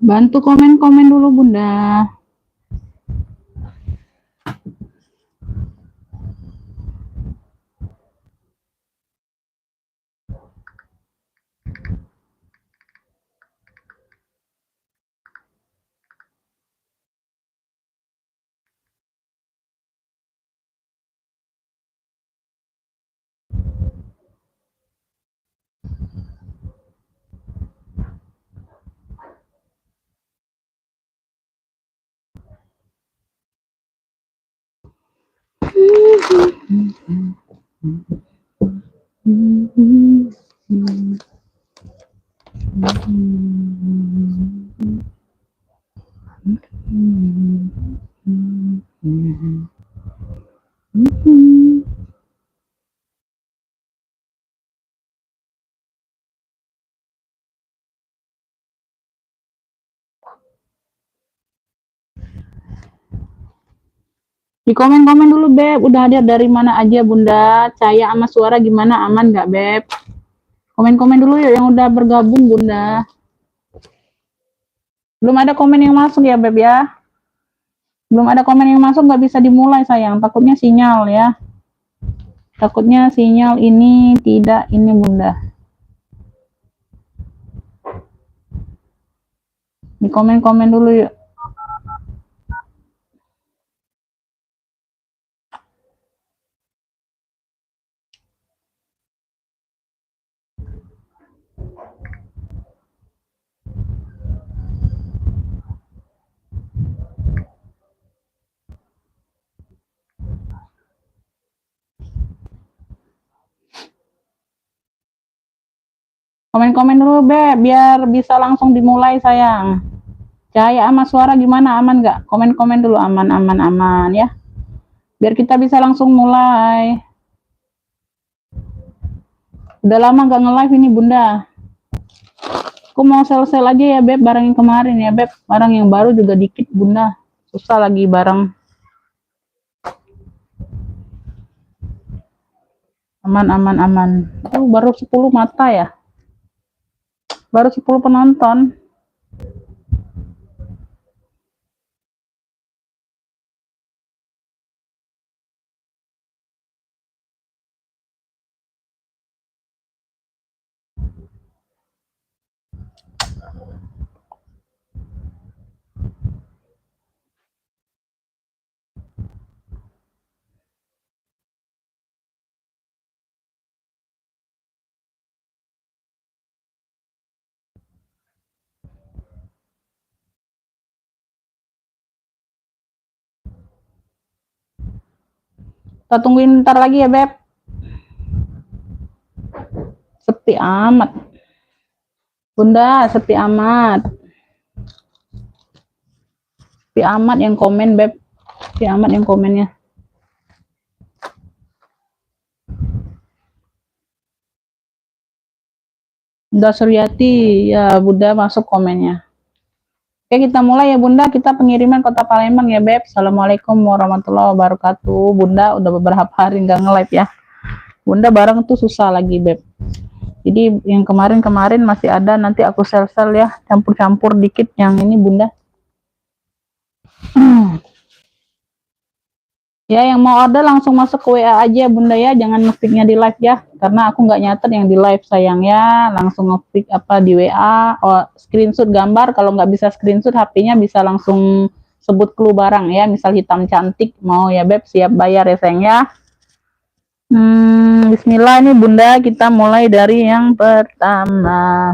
Bantu komen-komen dulu Bunda. Di komen-komen dulu Beb, udah hadir dari mana aja Bunda, Cahaya sama Suara gimana, aman nggak Beb? Komen-komen dulu yuk yang udah bergabung Bunda. Belum ada komen yang masuk ya Beb ya. Belum ada komen yang masuk, nggak bisa dimulai sayang, takutnya sinyal ya. Takutnya sinyal ini tidak ini Bunda. Di komen-komen dulu yuk. Komen-komen dulu Beb, biar bisa langsung dimulai sayang. Cahaya sama Suara gimana, aman nggak? Komen-komen dulu, aman ya. Biar kita bisa langsung mulai. Udah lama nggak nge-live ini Bunda. Aku mau sel-sel aja ya Beb, barang yang kemarin ya Beb. Barang yang baru juga dikit Bunda. Susah lagi barang. Aman. Oh, baru 10 mata ya. Baru 10 penonton. Kita tungguin bentar lagi ya Beb. Sepi amat. Bunda, sepi amat. Sepi amat yang komen Beb. Sepi amat yang komennya. Bunda Suryati, ya Bunda masuk komennya. Oke, kita mulai ya Bunda. Kita pengiriman Kota Palembang ya Beb. Assalamualaikum warahmatullahi wabarakatuh. Bunda udah beberapa hari nggak nge-live ya. Bunda barang tuh susah lagi Beb. Jadi yang kemarin-kemarin masih ada, nanti aku sel-sel ya, campur-campur dikit yang ini Bunda. Ya, yang mau order langsung masuk ke WA aja Bunda ya, jangan ngetiknya di live ya, karena aku nggak nyatet yang di live sayang ya, langsung ngetik apa di WA, screenshot gambar, kalau nggak bisa screenshot HP-nya bisa langsung sebut clue barang ya, misal hitam cantik, mau ya Beb, siap bayar ya sayang ya. Bismillah nih Bunda, kita mulai dari yang pertama.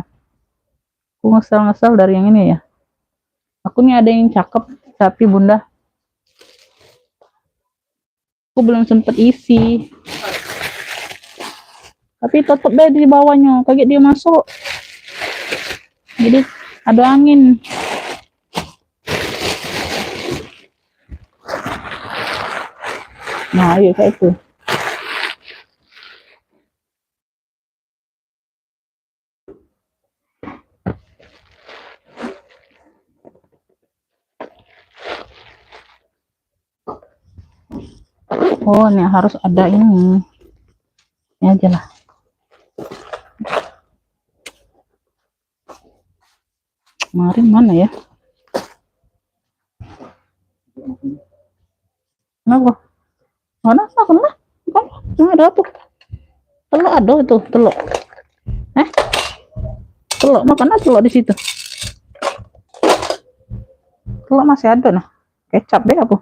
Aku ngesel-ngesel dari yang ini ya. Aku nih ada yang cakep, tapi Bunda aku belum sempet isi, tapi tetep deh di bawahnya kaget dia masuk, jadi ada angin. Nah iya kayak itu. Oh ini harus ada ini aja lah. Kemarin mana ya? Kenapa? Mana? Kenapa? Kenapa ada tuh? Telur ada itu, telur. Telur makan aja telur di situ. Telur masih ada nah. Kecap deh aku.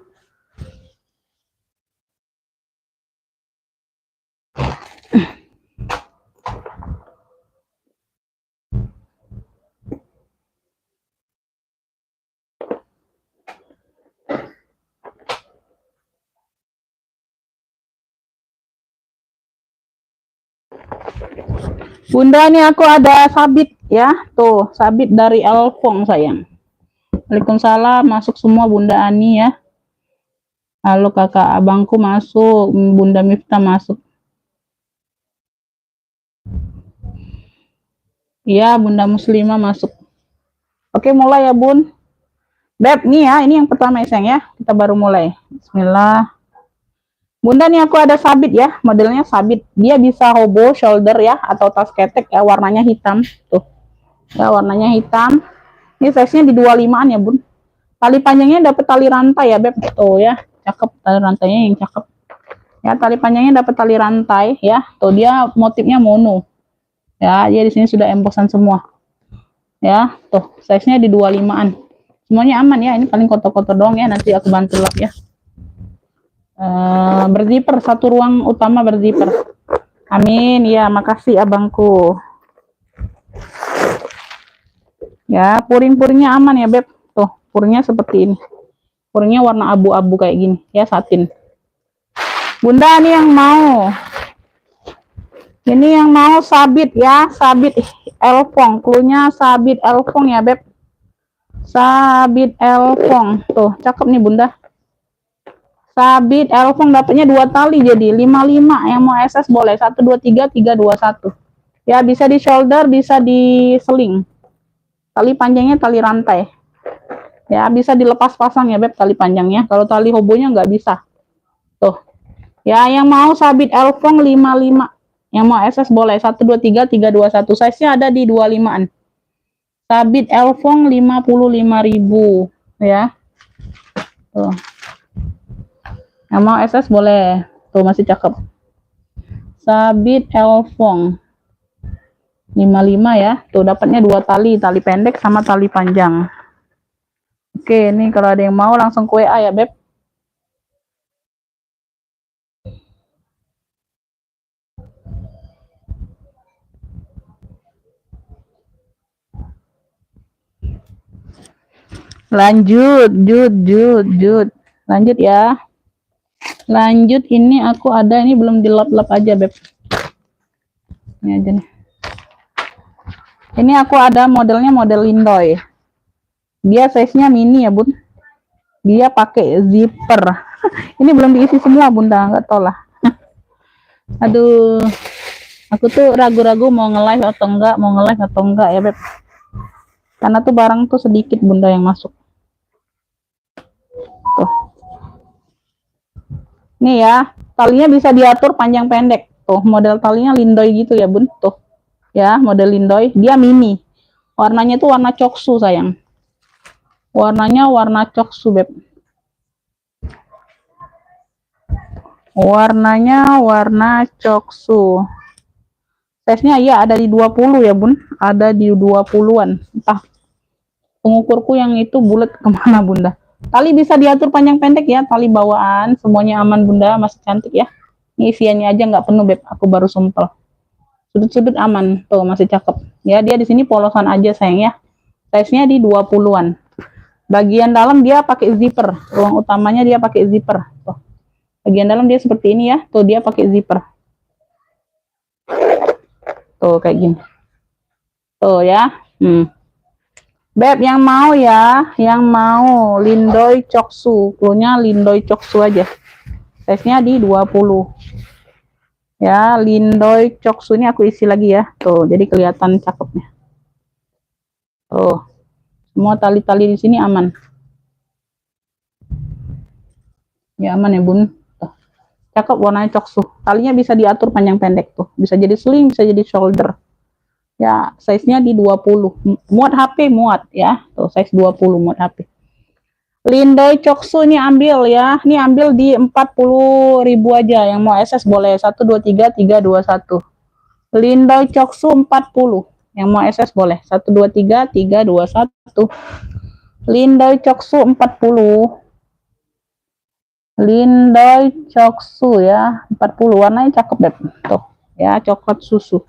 Bunda, ini aku ada sabit ya. Tuh, sabit dari Elfong sayang. Waalaikumsalam, masuk semua Bunda Ani ya. Halo kakak abangku masuk, Bunda Miftah masuk. Iya, Bunda Muslimah masuk. Oke, mulai ya Bun. Beb, nih ya, ini yang pertama ya sayang ya. Kita baru mulai. Bismillah. Bunda, nih aku ada sabit ya, modelnya sabit. Dia bisa hobo, shoulder ya, atau tas ketek ya, warnanya hitam. Tuh, ya warnanya hitam. Ini size-nya di 25-an ya Bun. Tali panjangnya dapat tali rantai ya Beb. Tuh ya, cakep tali rantainya yang cakep. Ya, tali panjangnya dapat tali rantai ya. Tuh dia motifnya mono. Ya, dia di sini sudah embosan semua. Ya, tuh size-nya di 25-an. Semuanya aman ya, ini paling kotor-kotor doang ya, nanti aku bantu lap ya. Berzipper, satu ruang utama berzipper. Amin ya, makasih abangku. Ya, puring-puringnya aman ya Beb. Tuh, puringnya seperti ini. Puringnya warna abu-abu kayak gini ya, satin. Bunda, ini yang mau. Ini yang mau sabit ya, sabit Elfong. Cluenya sabit Elfong ya Beb. Sabit Elfong. Tuh, cakep nih Bunda. Sabit Elfong dapatnya 2 tali jadi 55. Yang mau SS boleh 1 2 3 3 2 1. Ya, bisa di shoulder, bisa di seling. Tali panjangnya tali rantai. Ya, bisa dilepas pasang ya Beb tali panjangnya. Kalau tali hobonya nggak bisa. Tuh. Ya, yang mau sabit Elfong 55. Yang mau SS boleh 1 2 3 3 2 1. Size-nya ada di 25-an. Sabit Elfong 55.000 ya. Tuh. Yang mau SS boleh. Tuh masih cakep. Sabit Elfong 55 ya. Tuh dapatnya 2 tali, tali pendek sama tali panjang. Oke, ini kalau ada yang mau langsung ke WA ya, Beb. Lanjut, jut. Lanjut ya. Lanjut, ini aku ada, ini belum dilap-lap aja, Beb. Ini aja nih. Ini aku ada modelnya model Lindoy. Dia size-nya mini ya, Bun. Dia pakai zipper. Ini belum diisi semua, Bunda, nggak tahu lah. Aduh. Aku tuh ragu-ragu mau nge-live atau enggak ya, Beb. Karena tuh barang tuh sedikit Bunda yang masuk. Tuh. Nih ya, talinya bisa diatur panjang pendek. Tuh, model talinya Lindoy gitu ya, Bun. Tuh. Ya, model Lindoy. Dia mini. Warnanya tuh warna coksu, sayang. Warnanya warna coksu, Beb. Warnanya warna coksu. Size-nya iya ada di 20 ya, Bun. Ada di 20-an. Entah pengukurku yang itu bulat kemana, Bunda. Tali bisa diatur panjang pendek ya, tali bawaan, semuanya aman Bunda, masih cantik ya. Ini isiannya aja nggak penuh Beb, aku baru sumpel. Sudut-sudut aman, tuh masih cakep. Ya, dia di sini polosan aja sayang ya. Size-nya di 20-an. Bagian dalam dia pakai zipper, ruang utamanya dia pakai zipper. Tuh. Bagian dalam dia seperti ini ya, tuh dia pakai zipper. Tuh kayak gini. Tuh ya. Beb, yang mau ya, yang mau Lindoy Coksu, cluenya Lindoy Coksu aja. Size-nya di 20. Ya, Lindoy Coksu ini aku isi lagi ya. Tuh, jadi kelihatan cakepnya. Tuh. Semua tali-tali di sini aman. Ya, aman ya, Bun. Tuh. Cakep warnanya Coksu. Talinya bisa diatur panjang pendek tuh. Bisa jadi sling, bisa jadi shoulder. Ya, size-nya di 20. Muat HP muat ya. Tuh, size 20 muat HP. Lindoy Choksu ini ambil ya. Ini ambil di 40.000 aja. Yang mau SS boleh 123 321. Lindoy Choksu 40. Yang mau SS boleh 123 321. Lindoy Choksu 40. Lindoy Choksu ya 40, warnanya cakep deh tuh ya, coklat susu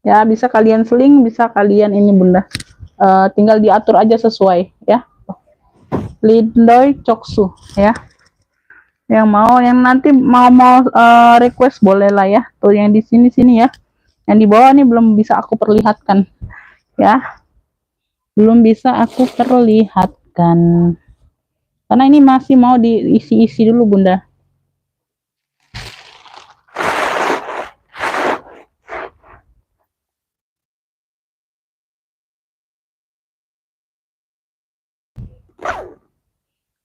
ya, bisa kalian seling, bisa kalian ini bunda, tinggal diatur aja sesuai ya. Lindoy Choksu ya, yang mau, yang nanti mau request boleh lah ya. Tuh yang di sini ya, yang di bawah nih belum bisa aku perlihatkan ya, belum bisa aku perlihatkan karena ini masih mau diisi-isi dulu bunda.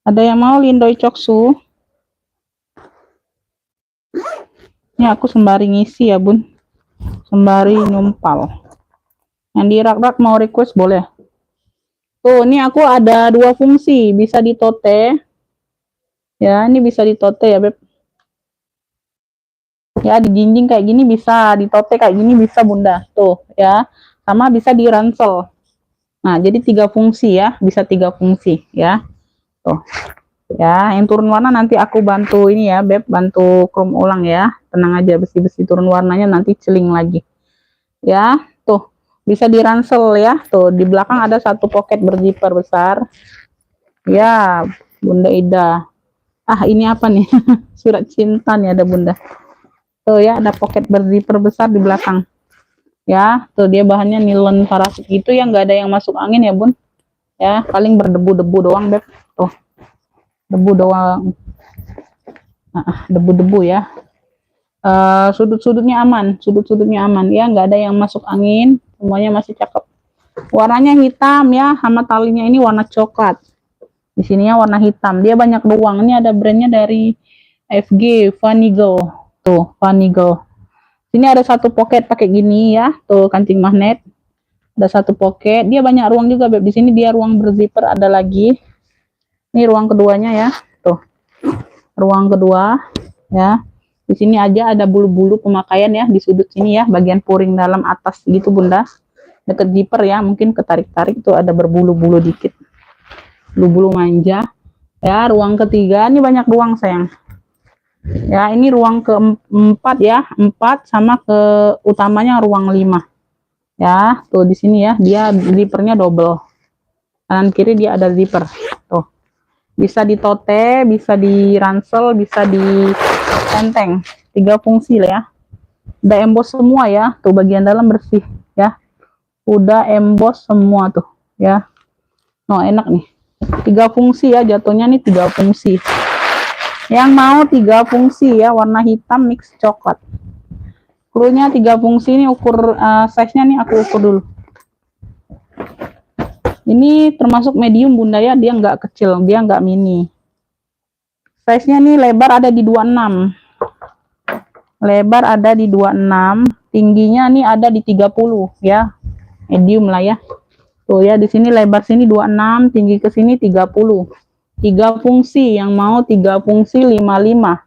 Ada yang mau Lindoy Choksu? Ini aku sembari ngisi ya bun, sembari nyumpal. Yang di rak-rak mau request boleh. Tuh ini aku ada 2 fungsi, bisa ditote ya, ini bisa ditote ya beb ya, dijinjing kayak gini bisa, ditote kayak gini bisa bunda tuh ya, sama bisa di ransel. Nah jadi 3 fungsi ya, bisa 3 fungsi ya tuh ya. Yang turun warna nanti aku bantu ini ya beb, bantu chrome ulang ya, tenang aja, besi-besi turun warnanya nanti celing lagi ya. Tuh bisa di ransel ya, tuh di belakang ada 1 pocket berzipper besar ya bunda Ida. Ah ini apa nih? Surat cinta nih ada bunda tuh ya, ada pocket berzipper besar di belakang ya. Tuh dia bahannya nilon parasit gitu ya, nggak ada yang masuk angin ya bun ya, paling berdebu-debu doang beb tuh, debu doang, debu-debu ya. Sudut-sudutnya aman, sudut-sudutnya aman ya, nggak ada yang masuk angin, semuanya masih cakep. Warnanya hitam ya, sama talinya ini warna coklat, di sininya warna hitam, dia banyak doang. Ini ada brandnya dari FG Vanigo tuh, Vanigo. Sini ada 1 pocket pakai gini ya, tuh kancing magnet, ada 1 pocket, dia banyak ruang juga beb. Di sini dia ruang berzipper ada lagi. Ini ruang keduanya ya, tuh ruang kedua ya. Di sini aja ada bulu-bulu pemakaian ya, di sudut sini ya, bagian puring dalam atas gitu bunda, deket zipper ya, mungkin ketarik-tarik tuh ada berbulu-bulu dikit, bulu-bulu manja ya. Ruang ketiga ini banyak ruang sayang ya, ini ruang keempat ya, 4 sama ke utamanya ruang 5 ya. Tuh di sini ya, dia zippernya double, kanan kiri dia ada zipper tuh, bisa ditote, bisa di ransel, bisa di tenteng, 3 fungsi lah ya. Udah emboss semua ya, tuh bagian dalam bersih ya, udah emboss semua tuh ya. No enak nih, 3 fungsi ya jatuhnya nih, 3 fungsi. Yang mau 3 fungsi ya, warna hitam mix coklat. Cluenya 3 fungsi ini, ukur size-nya nih aku ukur dulu. Ini termasuk medium bunda ya, dia nggak kecil, dia nggak mini. Size-nya nih lebar ada di 26. Lebar ada di 26, tingginya nih ada di 30 ya. Medium lah ya. Tuh ya, di sini lebar sini 26, tinggi ke sini 30. 3 fungsi, yang mau 3 fungsi 55.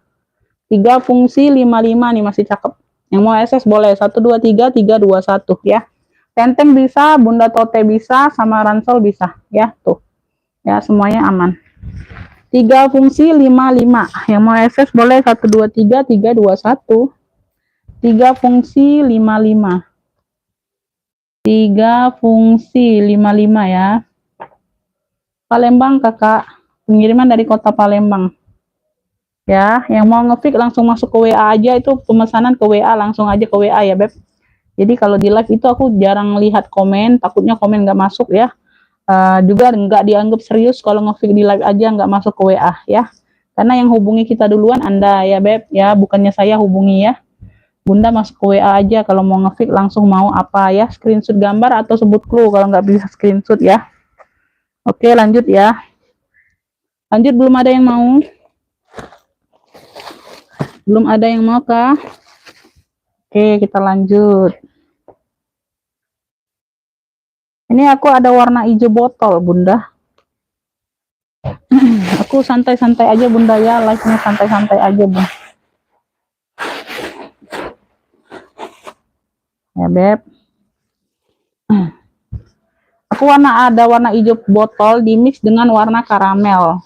3 fungsi 55 nih masih cakep. Yang mau SS boleh 123 321 ya. Tenteng bisa, bunda tote bisa, sama ransel bisa ya. Tuh ya, semuanya aman. 3 fungsi 55. Yang mau SS boleh 123 321. 3 fungsi 55. 3 fungsi 55 ya. Palembang kakak, pengiriman dari kota Palembang ya. Yang mau ngepick langsung masuk ke WA aja, itu pemesanan ke WA, langsung aja ke WA ya beb. Jadi kalau di live itu aku jarang lihat komen, takutnya komen nggak masuk ya. Juga nggak dianggap serius kalau ngepick di live aja nggak masuk ke WA ya, karena yang hubungi kita duluan Anda ya beb ya, bukannya saya hubungi ya. Bunda masuk ke WA aja kalau mau ngepick, langsung mau apa ya, screenshot gambar atau sebut clue kalau nggak bisa screenshot ya. Oke lanjut ya, lanjut. Belum ada yang mau, belum ada yang mau kah? Oke kita lanjut. Ini aku ada warna hijau botol, Bunda. Aku santai-santai aja, Bunda ya, live-nya santai-santai aja, Bunda. Ya, Beb. Aku ada warna hijau botol dimix dengan warna karamel.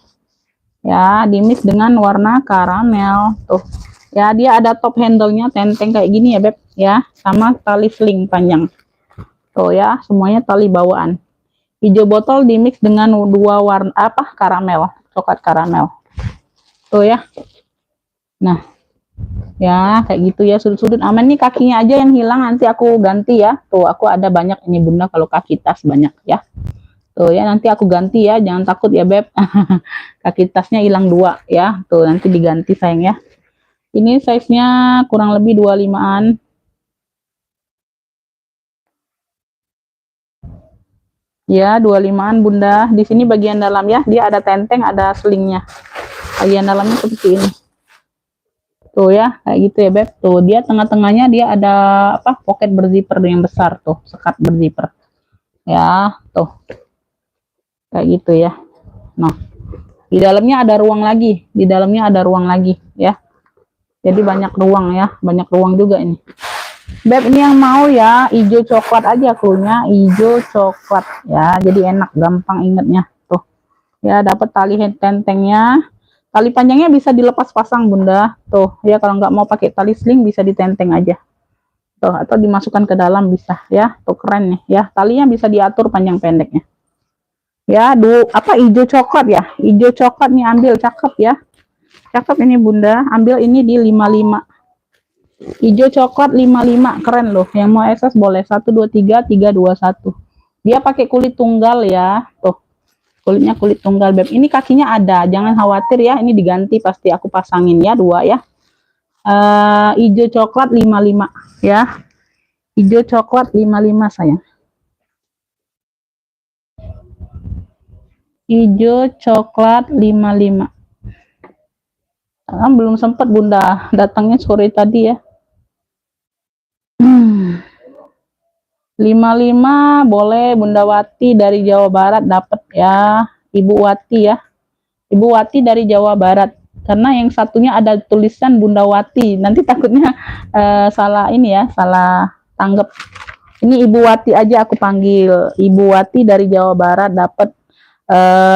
Ya, dimix dengan warna karamel. Tuh. Ya, dia ada top handle-nya tenteng kayak gini ya, Beb, ya, sama tali sling panjang. Tuh ya, semuanya tali bawaan. Hijau botol dimix dengan dua warna karamel, coklat karamel. Tuh ya. Nah, ya kayak gitu ya, sudut-sudut aman nih, kakinya aja yang hilang, nanti aku ganti ya. Tuh, aku ada banyak ini, Bunda, kalau kaki tas banyak ya. Tuh ya, nanti aku ganti ya, jangan takut ya, Beb. Kaki tasnya hilang 2 ya. Tuh, nanti diganti sayang ya. Ini size-nya kurang lebih 25-an. Ya, 25-an, Bunda. Di sini bagian dalam ya, dia ada tenteng, ada selingnya. Bagian dalamnya seperti ini. Tuh ya, kayak gitu ya, Beb. Tuh, dia tengah-tengahnya dia ada pocket berzipper yang besar tuh, sekat berzipper. Ya, tuh. Kayak gitu ya. Nah, di dalamnya ada ruang lagi. Di dalamnya ada ruang lagi ya. Jadi banyak ruang ya, banyak ruang juga ini. Beb, ini yang mau ya, hijau coklat aja cluenya, hijau coklat ya. Jadi enak, gampang ingetnya. Tuh. Ya, dapat tali tentengnya. Tali panjangnya bisa dilepas pasang, Bunda. Tuh, ya kalau nggak mau pakai tali sling bisa ditenteng aja. Tuh, atau dimasukkan ke dalam bisa ya. Tuh keren nih ya. Talinya bisa diatur panjang pendeknya. Ya, hijau coklat ya. Hijau coklat nih, ambil, cakep ya. Cakep ini, Bunda. Ambil ini di 55. Hijau coklat 55, keren loh. Yang mau SS boleh 1 2 3 3 2 1. Dia pakai kulit tunggal ya. Tuh. Kulitnya kulit tunggal, Beb. Ini kakinya ada, jangan khawatir ya. Ini diganti pasti aku pasangin ya, 2 ya. Hijau coklat 55 ya. Hijau coklat 55 sayang. Hijau coklat 55. Belum sempat, Bunda, datangnya sore tadi ya. 55 boleh, Bunda Wati dari Jawa Barat dapat ya. Ibu Wati ya. Ibu Wati dari Jawa Barat. Karena yang satunya ada tulisan Bunda Wati. Nanti takutnya salah ini ya, salah tanggap. Ini Ibu Wati aja aku panggil. Ibu Wati dari Jawa Barat dapat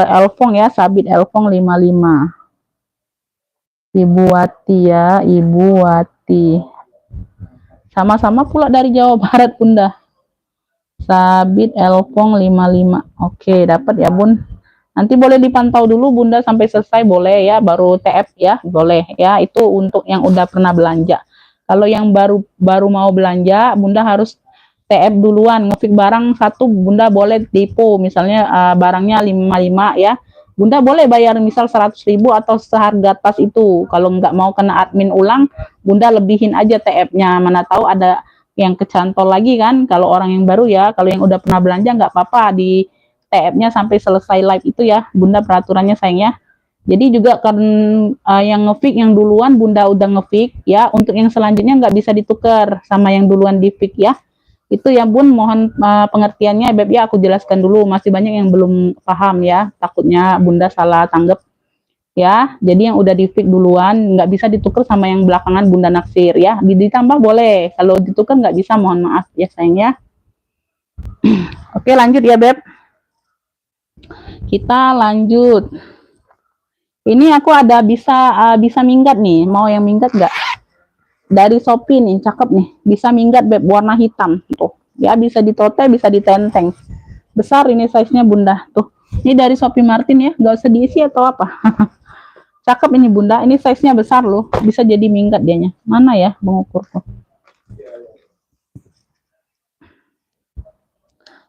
elfong ya, sabit elfong 55. Ibu Wati ya, Ibu Wati. Sama-sama pula dari Jawa Barat, Bunda. Sabit elfong 55. Oke, dapat ya, Bun. Nanti boleh dipantau dulu, Bunda, sampai selesai boleh ya, baru TF ya, boleh ya. Itu untuk yang udah pernah belanja. Kalau yang baru mau belanja, Bunda harus TF duluan. Ngefix barang satu, Bunda boleh depo, misalnya barangnya 55 ya. Bunda boleh bayar misal 100.000 atau seharga tas itu. Kalau nggak mau kena admin ulang, Bunda lebihin aja TF-nya. Mana tahu ada yang kecantol lagi kan. Kalau orang yang baru ya, kalau yang udah pernah belanja nggak apa-apa di TF-nya sampai selesai live itu ya, Bunda, peraturannya sayang ya. Jadi juga kan yang ngefix yang duluan Bunda udah ngefix ya, untuk yang selanjutnya nggak bisa ditukar sama yang duluan di fix ya. Itu ya, Bun, mohon pengertiannya, Beb ya, aku jelaskan dulu, masih banyak yang belum paham ya, takutnya Bunda salah tanggap ya. Jadi yang udah di fix duluan nggak bisa ditukar sama yang belakangan Bunda naksir ya. Ditambah boleh, kalau ditukar nggak bisa, mohon maaf ya sayang ya. Oke, lanjut ya, Beb. Kita lanjut. Ini aku ada bisa minggat nih, mau yang minggat nggak? Dari Shopee nih, cakep nih, bisa minggat, Beb, warna hitam tuh ya, bisa ditote, bisa ditenteng, besar ini size-nya, Bunda. Tuh, ini dari Shopee Martin ya, nggak usah diisi atau apa. Cakep ini, Bunda, ini size-nya besar loh, bisa jadi minggat dianya. Mana ya mengukur tuh,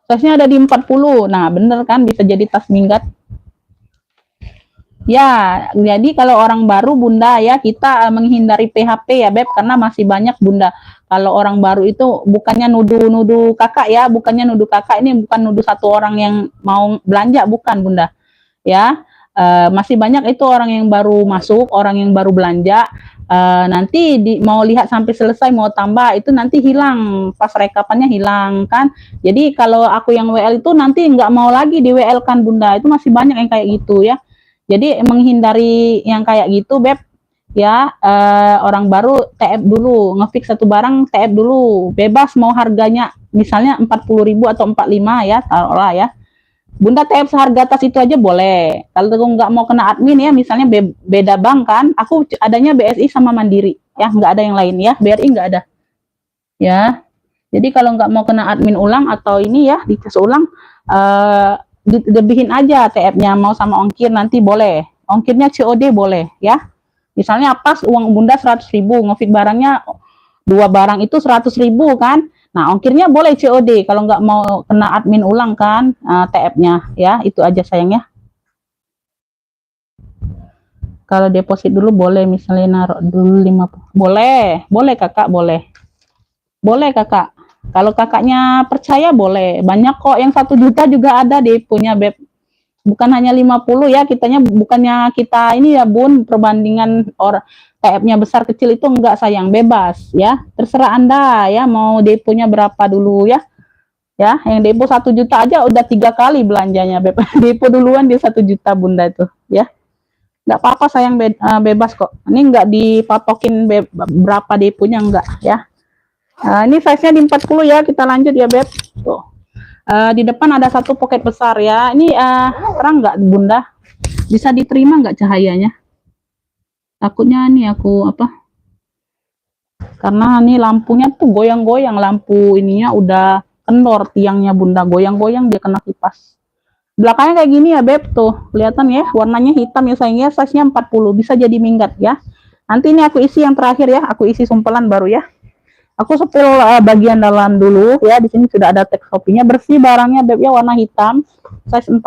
size-nya ada di 40. Nah, bener kan, bisa jadi tas minggat. Ya, jadi kalau orang baru, Bunda ya, kita menghindari PHP ya, Beb, karena masih banyak, Bunda. Kalau orang baru itu bukannya nuduh kakak ya, bukannya nuduh kakak, ini bukan nuduh satu orang yang mau belanja, bukan, Bunda. Ya, Masih banyak itu orang yang baru masuk, orang yang baru belanja. Nanti mau lihat sampai selesai, mau tambah itu nanti hilang, pas rekapannya hilang kan. Jadi kalau aku yang WL itu nanti nggak mau lagi di WL kan Bunda, itu masih banyak yang kayak gitu ya. Jadi menghindari yang kayak gitu Beb ya, orang baru TF dulu, ngefix satu barang TF dulu, bebas mau harganya misalnya 40.000 atau 45 ya, taruhlah ya. Bunda TF seharga tas itu aja boleh. Kalau nggak mau kena admin ya, misalnya beda bank kan, aku adanya BSI sama Mandiri, ya nggak ada yang lain ya, BRI nggak ada. Ya, jadi kalau nggak mau kena admin ulang atau ini ya, dicas ulang, dilebihin aja TF-nya, mau sama ongkir nanti boleh. Ongkirnya COD boleh ya. Misalnya pas uang Bunda 100.000, ngefit barangnya 2 barang itu 100.000 kan. Nah, ongkirnya boleh COD kalau nggak mau kena admin ulang kan, TF-nya ya, itu aja sayang ya. Kalau deposit dulu boleh, misalnya naruh dulu 50. Boleh kakak, boleh. Boleh kakak. Kalau kakaknya percaya boleh. Banyak kok yang 1 juta juga ada deponya Beb. Bukan hanya 50 ya, kitanya bukannya kita ini ya Bun, perbandingan orang TF-nya besar kecil itu enggak sayang, bebas ya. Terserah Anda ya mau deponya berapa dulu ya. Ya, yang depo 1 juta aja udah 3 kali belanjanya Beb. Depo duluan dia 1 juta Bunda itu ya. Enggak apa-apa sayang, bebas kok. Ini enggak dipatokin berapa deponya enggak ya. Ini size-nya di 40 ya, kita lanjut ya Beb. Tuh. Di depan ada satu pocket besar ya. Ini terang nggak Bunda? Bisa diterima nggak cahayanya? Takutnya nih aku apa? Karena nih lampunya tuh goyang-goyang, lampu ininya udah kendor tiangnya Bunda, goyang-goyang dia kena kipas. Belakangnya kayak gini ya Beb, tuh kelihatan ya, warnanya hitam ya sayangnya, size-nya 40, bisa jadi minggat ya. Nanti ini aku isi yang terakhir ya, aku isi sumpelan baru ya. Aku sepil bagian dalam dulu ya. Di sini sudah ada teks Shopee-nya, bersih barangnya Beb ya, warna hitam, size 40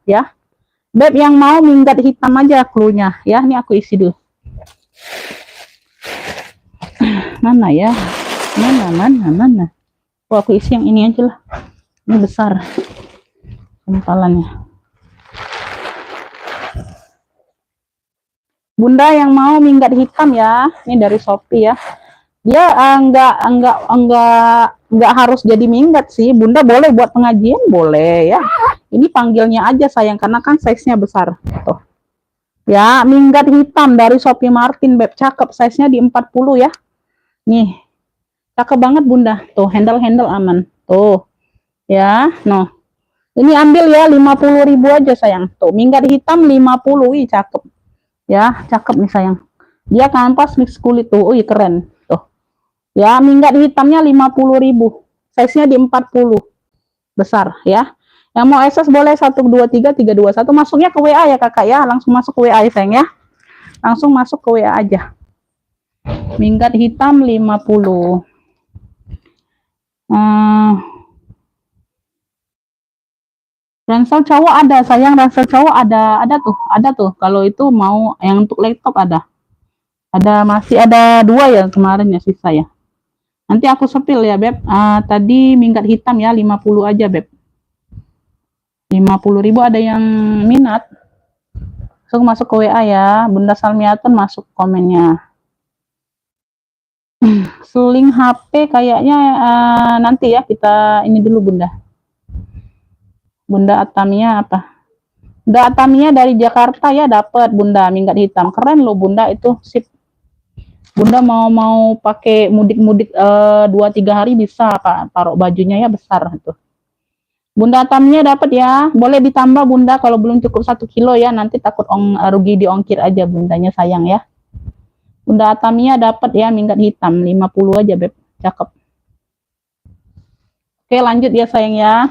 ya. Beb yang mau minggat hitam aja clue-nya ya. Ini aku isi dulu. Mana ya? Mana? Oh, aku isi yang ini aja lah. Ini besar sempalannya. Bunda yang mau minggat hitam ya. Ini dari Shopee ya. Dia enggak harus jadi minggat sih. Bunda boleh buat pengajian, boleh ya. Ini panggilnya aja sayang, karena kan size-nya besar. Tuh. Ya, minggat hitam dari Shopee Martin Beb, cakep, size-nya di 40 ya. Nih. Cakep banget Bunda. Tuh, handle-handle aman. Tuh. Ya, no. Ini ambil ya 50.000 aja sayang. Tuh, minggat hitam 50. Ih, cakep. Ya, cakep nih sayang. Dia kanvas mix kulit tuh. Ih, keren. Ya, minggat hitamnya 50.000. Size-nya di 40. Besar ya. Yang mau access boleh 123 321. Masuknya ke WA ya Kakak ya. Langsung masuk ke WA ya sayang ya. Langsung masuk ke WA aja. Minggat hitam 50. Ransel cowok ada sayang, ransel cowok ada tuh. Kalau itu mau yang untuk laptop ada. Masih ada 2 ya kemarin ya sisa ya. Nanti aku sepil ya Beb. Tadi minggat hitam ya 50 aja Beb. 50.000 ada yang minat. Langsung masuk ke WA ya. Bunda Salmiatun masuk komennya. Seling HP kayaknya nanti ya kita ini dulu Bunda. Bunda Atamia apa? Bunda Atamia dari Jakarta ya, dapat Bunda minggat hitam. Keren loh Bunda, itu sip. Bunda mau pakai mudik-mudik 2-3 hari bisa Pak, taruh bajunya ya besar itu. Bunda Atamia dapat ya, boleh ditambah Bunda kalau belum cukup 1 kilo ya, nanti takut rugi di ongkir aja Bundanya sayang ya. Bunda Atamia dapat ya minggat hitam 50 aja Beb, cakep. Oke lanjut ya sayang ya.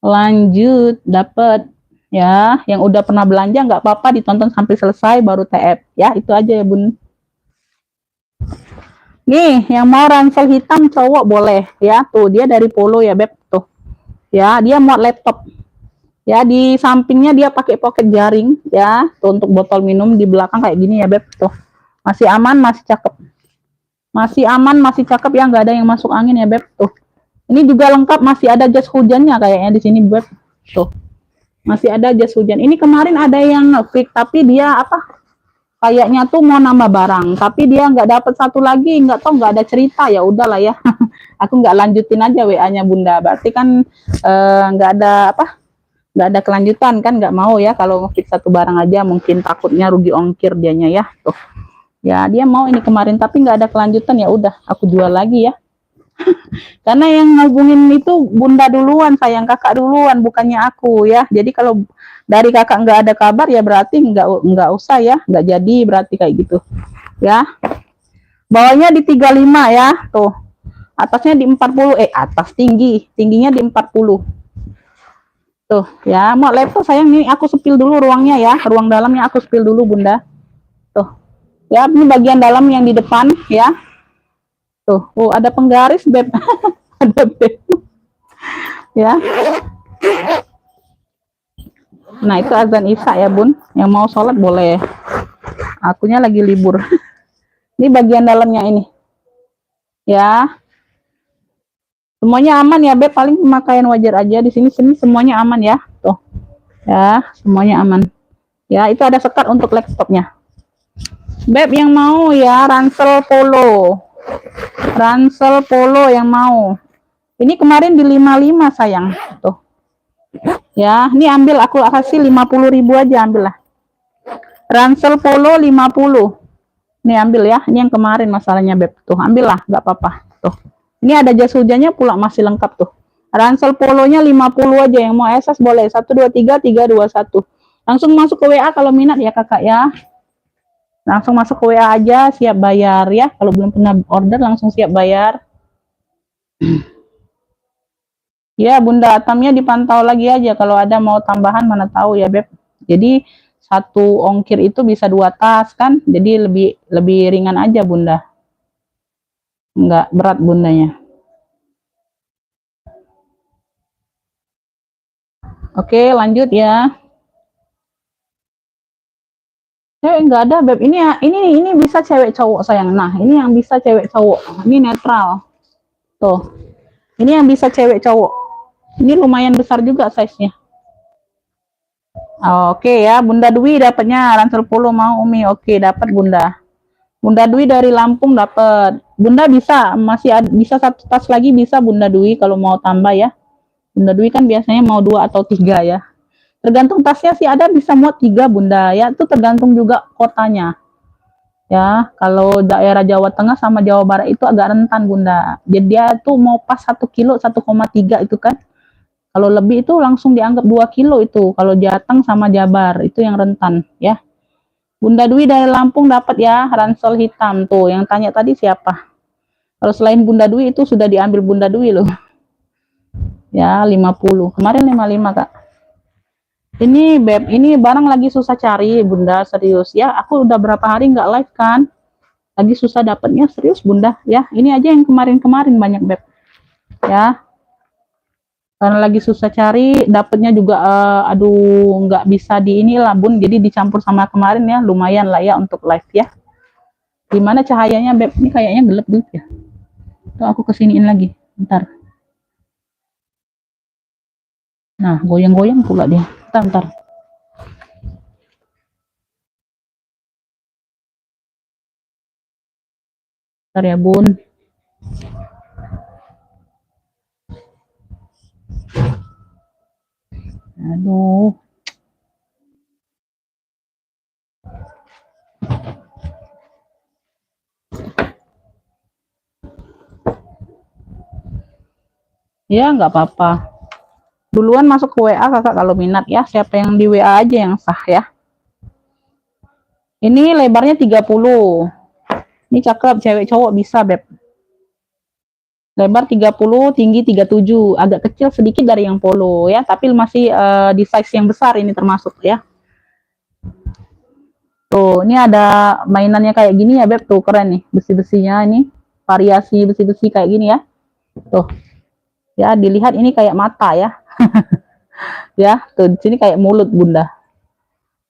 Lanjut, dapat ya. Yang udah pernah belanja nggak apa-apa ditonton sampai selesai baru TF ya, itu aja ya Bun. Nih, yang mau ransel hitam cowok boleh ya. Tuh, dia dari Polo ya, Beb. Tuh. Ya, dia muat laptop. Ya, di sampingnya dia pakai pocket jaring ya. Tuh untuk botol minum, di belakang kayak gini ya, Beb. Tuh. Masih aman, masih cakep. Masih aman, masih cakep ya, nggak ada yang masuk angin ya, Beb. Tuh. Ini juga lengkap, masih ada jas hujannya kayaknya di sini, Beb. Tuh. Masih ada jas hujan. Ini kemarin ada yang fix, tapi dia apa? Kayaknya tuh mau nambah barang, tapi dia nggak dapat satu lagi, nggak tahu, nggak ada cerita. Ya udahlah ya. Aku nggak lanjutin aja WA-nya Bunda. Berarti kan nggak ada apa? Nggak ada kelanjutan kan? Nggak mau ya kalau fix satu barang aja, mungkin takutnya rugi ongkir dianya ya. Tuh. Ya dia mau ini kemarin, tapi nggak ada kelanjutan. Ya udah, aku jual lagi ya. Karena yang ngubungin itu Bunda duluan, sayang, kakak duluan, bukannya aku ya. Jadi kalau dari kakak nggak ada kabar ya berarti nggak usah ya, nggak jadi berarti kayak gitu ya. Bawahnya di 35 ya, tuh. Atasnya di 40, atas tingginya di 40. Tuh ya, mau laptop sayang, nih aku sepil dulu ruangnya ya, ruang dalamnya aku sepil dulu Bunda. Tuh ya, ini bagian dalam yang di depan ya. Tuh, ada penggaris beb. Ada beb ya. Nah itu azan isya ya Bun, yang mau sholat boleh, akunya lagi libur. Ini bagian dalamnya ini ya, semuanya aman ya Beb, paling pemakaian wajar aja di sini semuanya aman ya. Tuh ya, semuanya aman ya. Itu ada sekat untuk laptopnya Beb, yang mau ya ransel polo yang mau. Ini kemarin di 55 sayang. Tuh ya, ini ambil, aku kasih 50.000 aja, ambil lah. Ransel polo 50. Ini ambil ya, ini yang kemarin masalahnya Beb. Tuh ambil lah, nggak apa-apa. Tuh ini ada jas hujannya pula, masih lengkap tuh. Ransel polonya 50 aja, yang mau SS boleh. 123 321. Langsung masuk ke WA kalau minat ya kakak ya. Langsung masuk ke WA aja, siap bayar ya. Kalau belum pernah order langsung siap bayar. Ya Bunda, atamnya dipantau lagi aja, kalau ada mau tambahan mana tahu ya Beb. Jadi satu ongkir itu bisa 2 tas kan, jadi lebih ringan aja Bunda, nggak berat Bundanya. Oke lanjut ya. Nggak ada Beb, ini bisa cewek cowok sayang. Nah ini yang bisa cewek cowok, ini netral tuh. Ini yang bisa cewek cowok, ini lumayan besar juga size nya. Oke ya Bunda Dwi dapatnya ransel polo mau Umi. Oke dapat Bunda. Bunda Dwi dari Lampung dapat. Bunda bisa, masih ada, bisa satu tas lagi bisa Bunda Dwi kalau mau tambah ya. Bunda Dwi kan biasanya mau 2 atau 3 ya. Tergantung tasnya sih, ada bisa muat 3 Bunda ya. Itu tergantung juga kotanya. Ya, kalau daerah Jawa Tengah sama Jawa Barat itu agak rentan Bunda. Jadi dia tuh mau pas 1 kilo 1,3 itu kan. Kalau lebih itu langsung dianggap 2 kilo itu. Kalau Jateng sama Jabar itu yang rentan ya. Bunda Dwi dari Lampung dapat ya ransel hitam tuh. Yang tanya tadi siapa? Kalau selain Bunda Dwi itu sudah diambil Bunda Dwi loh. Ya 50. Kemarin 55 Kak. Ini Beb, ini barang lagi susah cari Bunda, serius ya. Aku udah berapa hari nggak live kan. Lagi susah dapatnya, serius Bunda ya. Ini aja yang kemarin-kemarin banyak Beb. Ya. Karena lagi susah cari, dapatnya juga aduh nggak bisa di inilah Bun, jadi dicampur sama kemarin ya, lumayan lah ya untuk live ya. Gimana cahayanya Beb? Ini kayaknya gelap ya. Tuh aku kesiniin lagi, bentar. Nah, goyang-goyang pula dia. Bentar. Bentar ya Bun. Aduh. Ya nggak apa-apa. Duluan masuk ke WA kakak kalau minat ya. Siapa yang di WA aja yang sah ya. Ini lebarnya 30. Ini cakep, cewek cowok bisa Beb. Lebar 30, tinggi 37. Agak kecil sedikit dari yang polo ya. Tapi masih di size yang besar ini termasuk ya. Tuh, ini ada mainannya kayak gini ya Beb. Tuh keren nih besi-besinya ini. Variasi besi-besi kayak gini ya. Tuh. Ya, dilihat ini kayak mata ya. Ya, tuh di sini kayak mulut Bunda.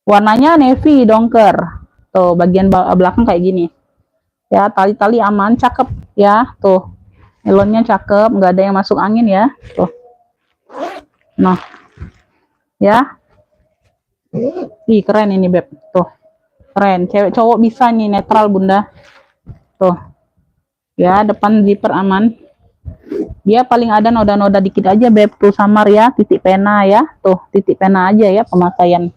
Warnanya navy dongker. Tuh, bagian belakang kayak gini. Ya, tali-tali aman, cakep ya. Tuh. Nilonnya cakep, nggak ada yang masuk angin ya. Tuh. Nah. Ya. Ih, keren ini beb. Tuh, keren. Cewek cowok bisa nih netral bunda. Tuh, ya depan zipper aman. Dia paling ada noda-noda dikit aja beb, tuh samar ya, titik pena ya. Tuh, titik pena aja ya pemakaian.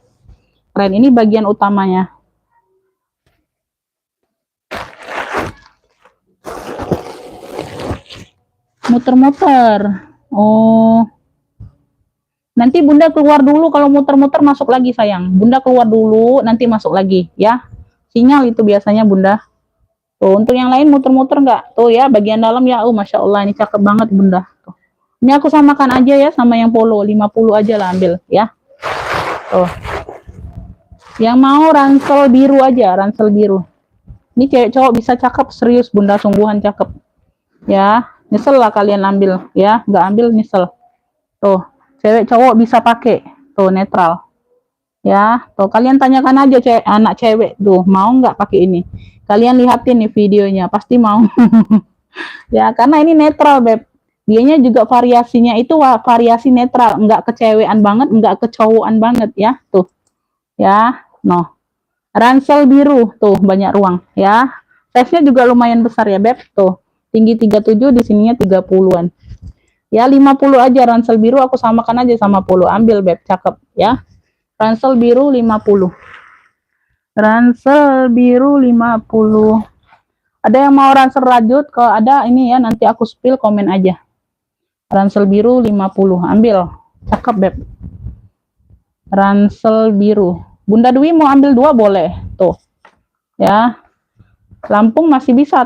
Keren, ini bagian utamanya. Muter-muter. Oh, nanti bunda keluar dulu, kalau muter-muter masuk lagi sayang. Bunda keluar dulu, nanti masuk lagi ya. Sinyal itu biasanya bunda. Tuh, untuk yang lain muter-muter nggak? Tuh ya, bagian dalam ya. Masya Allah, ini cakep banget bunda. Tuh. Ini aku samakan aja ya sama yang polo, 50 aja lah ambil ya. Tuh. Yang mau ransel biru aja, ransel biru. Ini cewek cowok bisa cakep, serius bunda, sungguhan cakep. Ya, nyesel lah kalian ambil ya, nggak ambil nyesel. Tuh, cewek cowok bisa pakai. Tuh, netral. Ya, tuh kalian tanyakan aja anak cewek tuh, mau nggak pakai ini. Kalian lihatin nih videonya, pasti mau. Ya, karena ini netral, beb. Dianya juga variasinya itu variasi netral, nggak kecewean banget, nggak kecowokan banget ya. Tuh. Ya, no. Ransel biru, tuh banyak ruang ya. Size-nya juga lumayan besar ya, beb. Tuh. Tinggi 37, di sininya 30-an. Ya, 50 aja ransel biru, aku samakan aja sama polo. Ambil, beb, cakep ya. Ransel biru 50. Ransel biru 50. Ada yang mau ransel rajut? Kalau ada ini ya, nanti aku spill, komen aja. Ransel biru 50. Ambil. Cakep, beb. Ransel biru. Bunda Dwi mau ambil 2 boleh. Tuh. Ya. Lampung masih bisa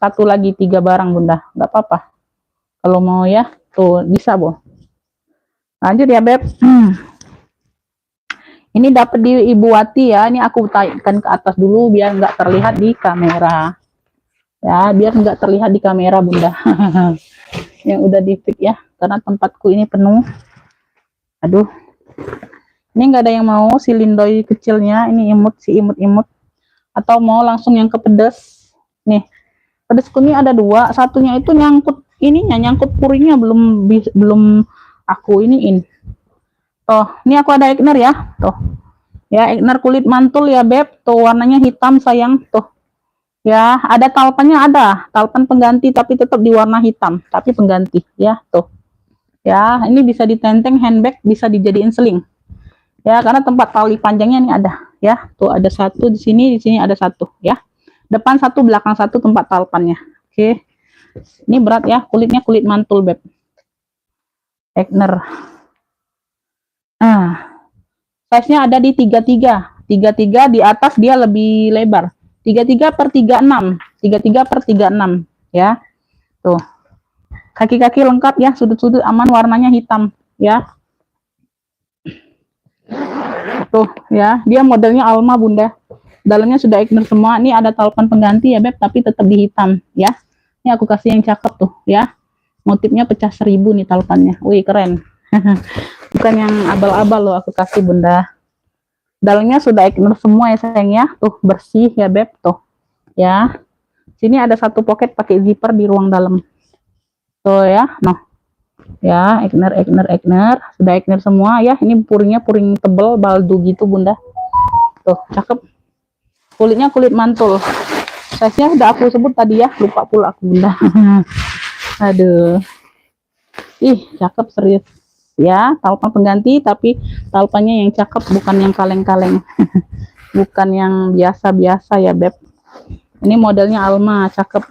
satu lagi 3 barang, Bunda. Nggak apa-apa. Kalau mau ya. Tuh, bisa, Bu. Lanjut ya, beb. Ini dapat di Ibu Wati ya. Ini aku taikkan ke atas dulu biar nggak terlihat di kamera. Ya, biar nggak terlihat di kamera, Bunda. Yang udah di fix ya. Karena tempatku ini penuh. Aduh. Ini nggak ada yang mau si lindoy kecilnya. Ini imut, si imut-imut. Atau mau langsung yang ke pedas. Nih. Pedasku ini ada 2. Satunya itu nyangkut ininya, nyangkut puringnya belum aku iniin. Tuh, ini aku ada Egner ya. Tuh. Ya, Egner kulit mantul ya, beb. Tuh, warnanya hitam sayang. Tuh. Ya, ada talpannya, ada. Talpan pengganti tapi tetap di warna hitam, tapi pengganti ya, tuh. Ya, ini bisa ditenteng handbag, bisa dijadiin seling. Ya, karena tempat tali panjangnya ini ada, ya. Tuh ada satu di sini ada satu, ya. Depan satu, belakang satu tempat talpannya. Oke. Ini berat ya, kulitnya kulit mantul, beb. Egner. Nah, size-nya ada di 33. 33 di atas dia lebih lebar. 33 per 36. 33 per 36 ya. Tuh. Kaki-kaki lengkap ya, sudut-sudut aman, warnanya hitam ya. Tuh ya, dia modelnya Alma, Bunda. Dalamnya sudah Egner semua. Ini ada talpan pengganti ya, beb, tapi tetap di hitam ya. Ini aku kasih yang cakep tuh ya. Motifnya pecah 1000 nih talpannya. Wih, keren. Bukan yang abal-abal loh aku kasih, Bunda. Dalamnya sudah Egner semua ya sayang ya. Tuh bersih ya, beb, tuh. Ya. Sini ada satu pocket pakai zipper di ruang dalam. Tuh ya, noh. Ya, Egner sudah Egner semua ya. Ini puringnya puring tebel baldu gitu, Bunda. Tuh, cakep. Kulitnya kulit mantul. Size-nya udah aku sebut tadi ya, lupa pula aku, Bunda. Aduh. Ih, cakep serius. Ya, talpan pengganti tapi talpannya yang cakep, bukan yang kaleng-kaleng. Bukan yang biasa-biasa ya, beb. Ini modelnya Alma, cakep.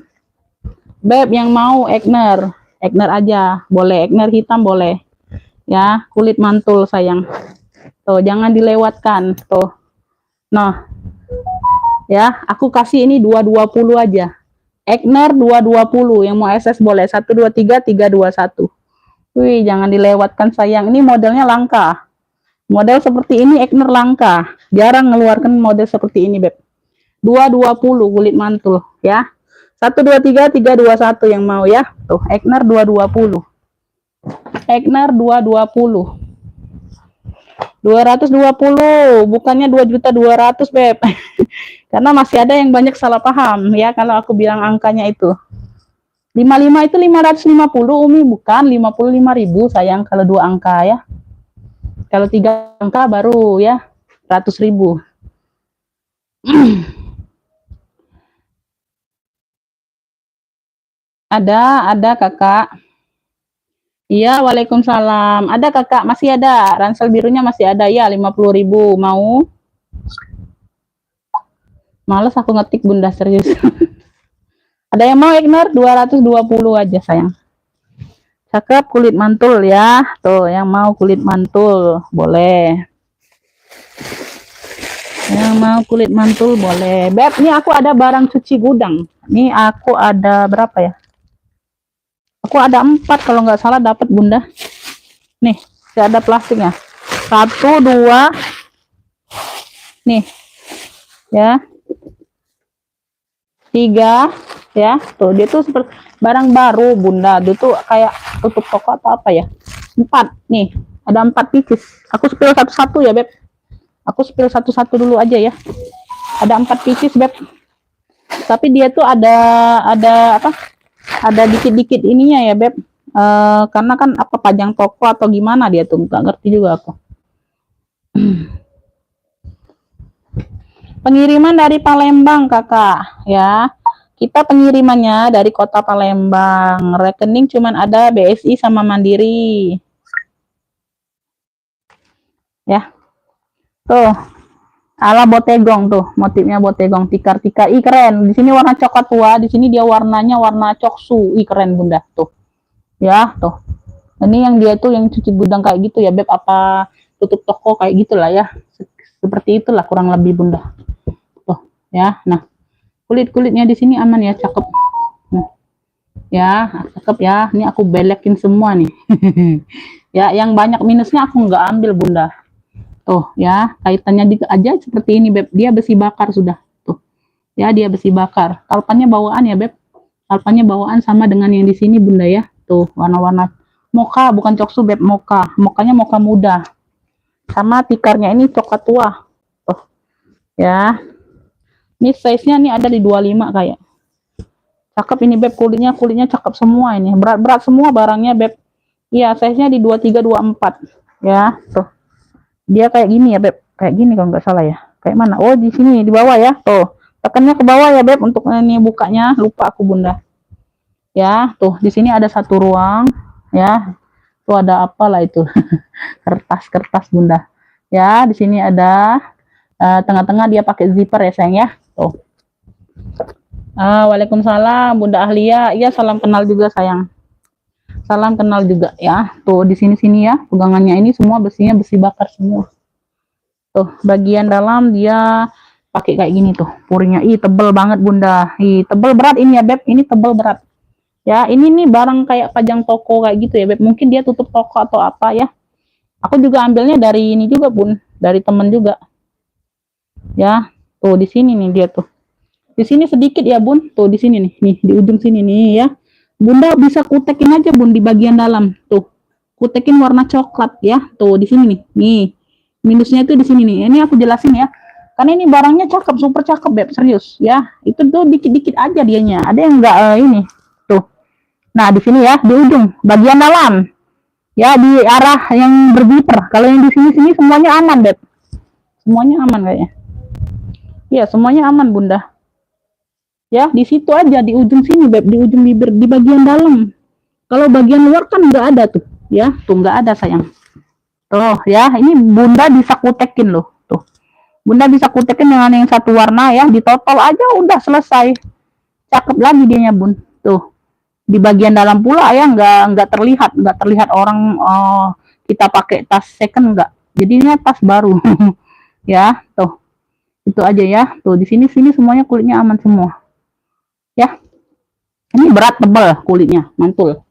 Beb, yang mau Egner aja, boleh. Egner hitam boleh. Ya, kulit mantul sayang. Tuh, jangan dilewatkan. Tuh. Nah. Ya, aku kasih ini 220 aja. Egner 220, yang mau SS boleh. 123 321. Wih, jangan dilewatkan sayang. Ini modelnya langka. Model seperti ini Egner langka. Jarang ngeluarkan model seperti ini, beb. 220 kulit mantul ya. 123 321 yang mau ya. Tuh, Egner 220. Egner 220. 220, bukannya 2.200.000, beb. Karena masih ada yang banyak salah paham ya kalau aku bilang angkanya itu. 55 itu 550, Umi, bukan 55.000 sayang, kalau 2 angka ya. Kalau 3 angka baru ya. 100.000. Ada kakak. Iya, waalaikumsalam. Ada kakak, masih ada. Ransel birunya masih ada ya, 50.000. Mau? Males aku ngetik bunda, serius. Ada yang mau ignore? 220 aja sayang. Cakep, kulit mantul ya. Tuh, yang mau kulit mantul boleh. Yang mau kulit mantul boleh. Beb, ini aku ada barang cuci gudang. Ini aku ada berapa ya? Aku ada 4 kalau nggak salah dapat bunda. Nih, ada plastiknya. 1, 2. Nih. Ya. 3 ya. Tuh, dia tuh seperti barang baru bunda. Dia tuh kayak tutup toko atau apa ya. 4. Nih, ada 4 pieces. Aku spill satu-satu ya, Beb. Aku spill satu-satu dulu aja ya. Ada 4 pieces, Beb. Tapi dia tuh ada apa? Ada dikit-dikit ininya ya, Beb. Karena kan apa pajang toko atau gimana dia tuh, nggak ngerti juga aku. Pengiriman dari Palembang, kakak, ya. Kita pengirimannya dari kota Palembang. Rekening cuman ada BSI sama Mandiri. Ya. Tuh. Ala botegong tuh, motifnya botegong, tikar-tikar. Ih keren. Di sini warna coklat tua, di sini dia warnanya warna coksu. Ih keren bunda tuh. Ya, tuh. Ini yang dia tuh yang cuci gudang kayak gitu ya, Beb, apa tutup toko kayak gitulah ya. Seperti itulah kurang lebih bunda. Tuh, ya. Nah, kulit-kulitnya di sini aman ya, cakep. Nah, ya, cakep ya. Ini aku belekin semua nih. Ya, yang banyak minusnya aku nggak ambil bunda. Tuh ya, kaitannya aja seperti ini Beb. Dia besi bakar sudah. Tuh. Ya, dia besi bakar. Kalpannya bawaan ya Beb. Kalpannya bawaan sama dengan yang di sini bunda ya. Tuh, warna-warna mocha, bukan coksu Beb, mocha. Mokanya mocha muda. Sama tikarnya ini coklat tua. Tuh. Ya. Ini size-nya nih ada di 25 kayak. Cakep ini Beb, kulitnya cakep semua ini. Berat-berat semua barangnya Beb. Iya, size-nya di 23 24. Ya, tuh. Dia kayak gini ya Beb, kayak gini kalau nggak salah ya. Kayak mana? Oh di sini di bawah ya. Tuh, tekannya ke bawah ya Beb untuk ini bukanya. Lupa aku bunda. Ya, tuh di sini ada satu ruang. Ya, tuh ada apalah itu? Kertas-kertas bunda. Ya, di sini ada tengah-tengah dia pakai zipper ya sayang ya. Tuh. Waalaikumsalam Bunda Ahlia. Iya salam kenal juga sayang. Salam kenal juga ya. Tuh di sini-sini ya, pegangannya ini semua besinya besi bakar semua. Tuh, bagian dalam dia pakai kayak gini tuh. Purinya tebel banget bunda. Tebel berat ini ya Beb. Ini tebel berat. Ya, ini nih barang kayak pajang toko kayak gitu ya Beb. Mungkin dia tutup toko atau apa ya. Aku juga ambilnya dari ini juga bun, dari temen juga. Ya, tuh di sini nih dia tuh. Di sini sedikit ya bun. Tuh di sini nih, di ujung sini nih ya. Bunda bisa kutekin aja bun di bagian dalam tuh, kutekin warna coklat ya. Tuh di sini nih minusnya itu di sini nih. Ini aku jelasin ya, karena ini barangnya cakep, super cakep Beb, serius ya. Itu tuh dikit-dikit aja dianya, ada yang enggak ini tuh. Nah di sini ya, di ujung bagian dalam ya, di arah yang berzipper. Kalau yang di sini semuanya aman Beb, semuanya aman kayaknya. Iya semuanya aman bunda. Ya di situ aja, di ujung sini Beb, di ujung bibir, di bagian dalam. Kalau bagian luar kan nggak ada tuh ya, tuh nggak ada sayang. Tuh ya, ini bunda bisa kutekin loh. Tuh bunda bisa kutekin dengan yang satu warna ya, ditotol aja udah selesai. Cakep lagi dianya bun. Tuh di bagian dalam pula ya, nggak terlihat orang kita pakai tas second, nggak, jadinya tas baru. Ya tuh, itu aja ya. Tuh di sini semuanya kulitnya aman semua. Ya, ini berat tebal kulitnya, mantul.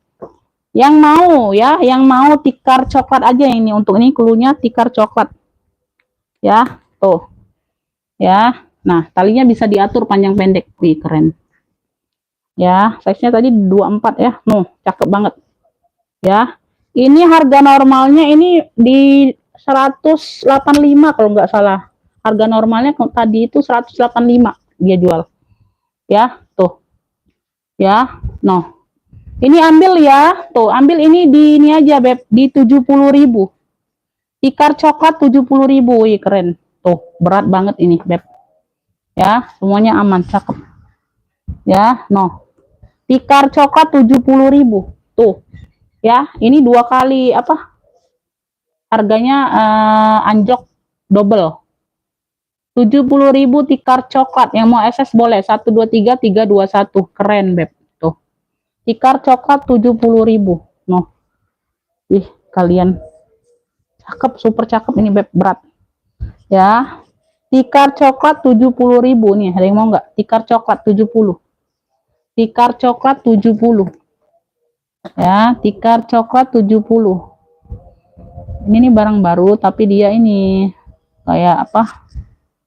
Yang mau ya, yang mau tikar coklat aja ini, untuk ini klunya tikar coklat. Ya, tuh. Ya. Nah, talinya bisa diatur panjang pendek. Wih, keren. Ya, size-nya tadi 24 ya. Cakep banget. Ya. Ini harga normalnya ini di 185 kalau nggak salah. Harga normalnya tadi itu 185 dia jual. Ya, tuh. Ya, ini ambil ya, tuh ambil ini di ini aja Beb, di 70.000. Tikar coklat 70.000, wih keren. Tuh, berat banget ini, Beb. Ya, semuanya aman, cakep. Ya, no. Tikar coklat 70.000. Tuh. Ya, ini 2 kali apa? Harganya anjok double. 70.000 tikar coklat. Yang mau SS boleh. 123 321. Keren, Beb. Tuh. Tikar coklat 70.000. No. Ih, kalian cakep, super cakep ini, Beb. Berat. Ya. Tikar coklat 70.000 nih. Ada yang mau nggak? Tikar coklat 70. Tikar coklat 70. Ya, tikar coklat 70. Ini nih barang baru tapi dia ini kayak apa?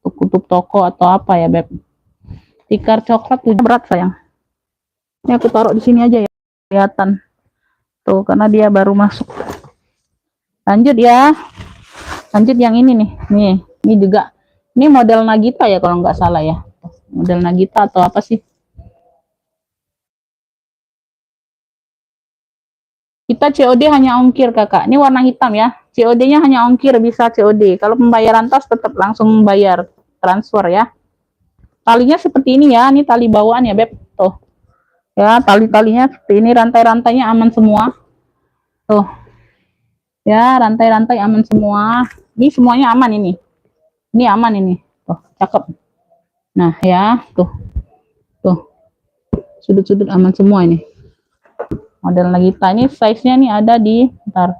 Tutup toko atau apa ya, Beb? Tikar coklat 7 berat, sayang. Ini aku taruh di sini aja ya, kelihatan. Tuh, karena dia baru masuk. Lanjut ya. Lanjut yang ini nih. Nih, ini juga. Ini model Nagita ya kalau nggak salah ya. Model Nagita atau apa sih? Kita COD hanya ongkir, Kakak. Ini warna hitam ya. COD-nya hanya ongkir, bisa COD. Kalau pembayaran tas tetap langsung bayar transfer ya. Talinya seperti ini ya. Ini tali bawaan ya, Beb. Tuh. Ya, tali-talinya seperti ini, rantai-rantainya aman semua. Tuh. Ya, rantai-rantai aman semua. Ini semuanya aman ini. Ini aman ini. Tuh, cakep. Nah, ya, tuh. Tuh. Sudut-sudut aman semua ini. Model Nagita ini size-nya nih ada di bentar.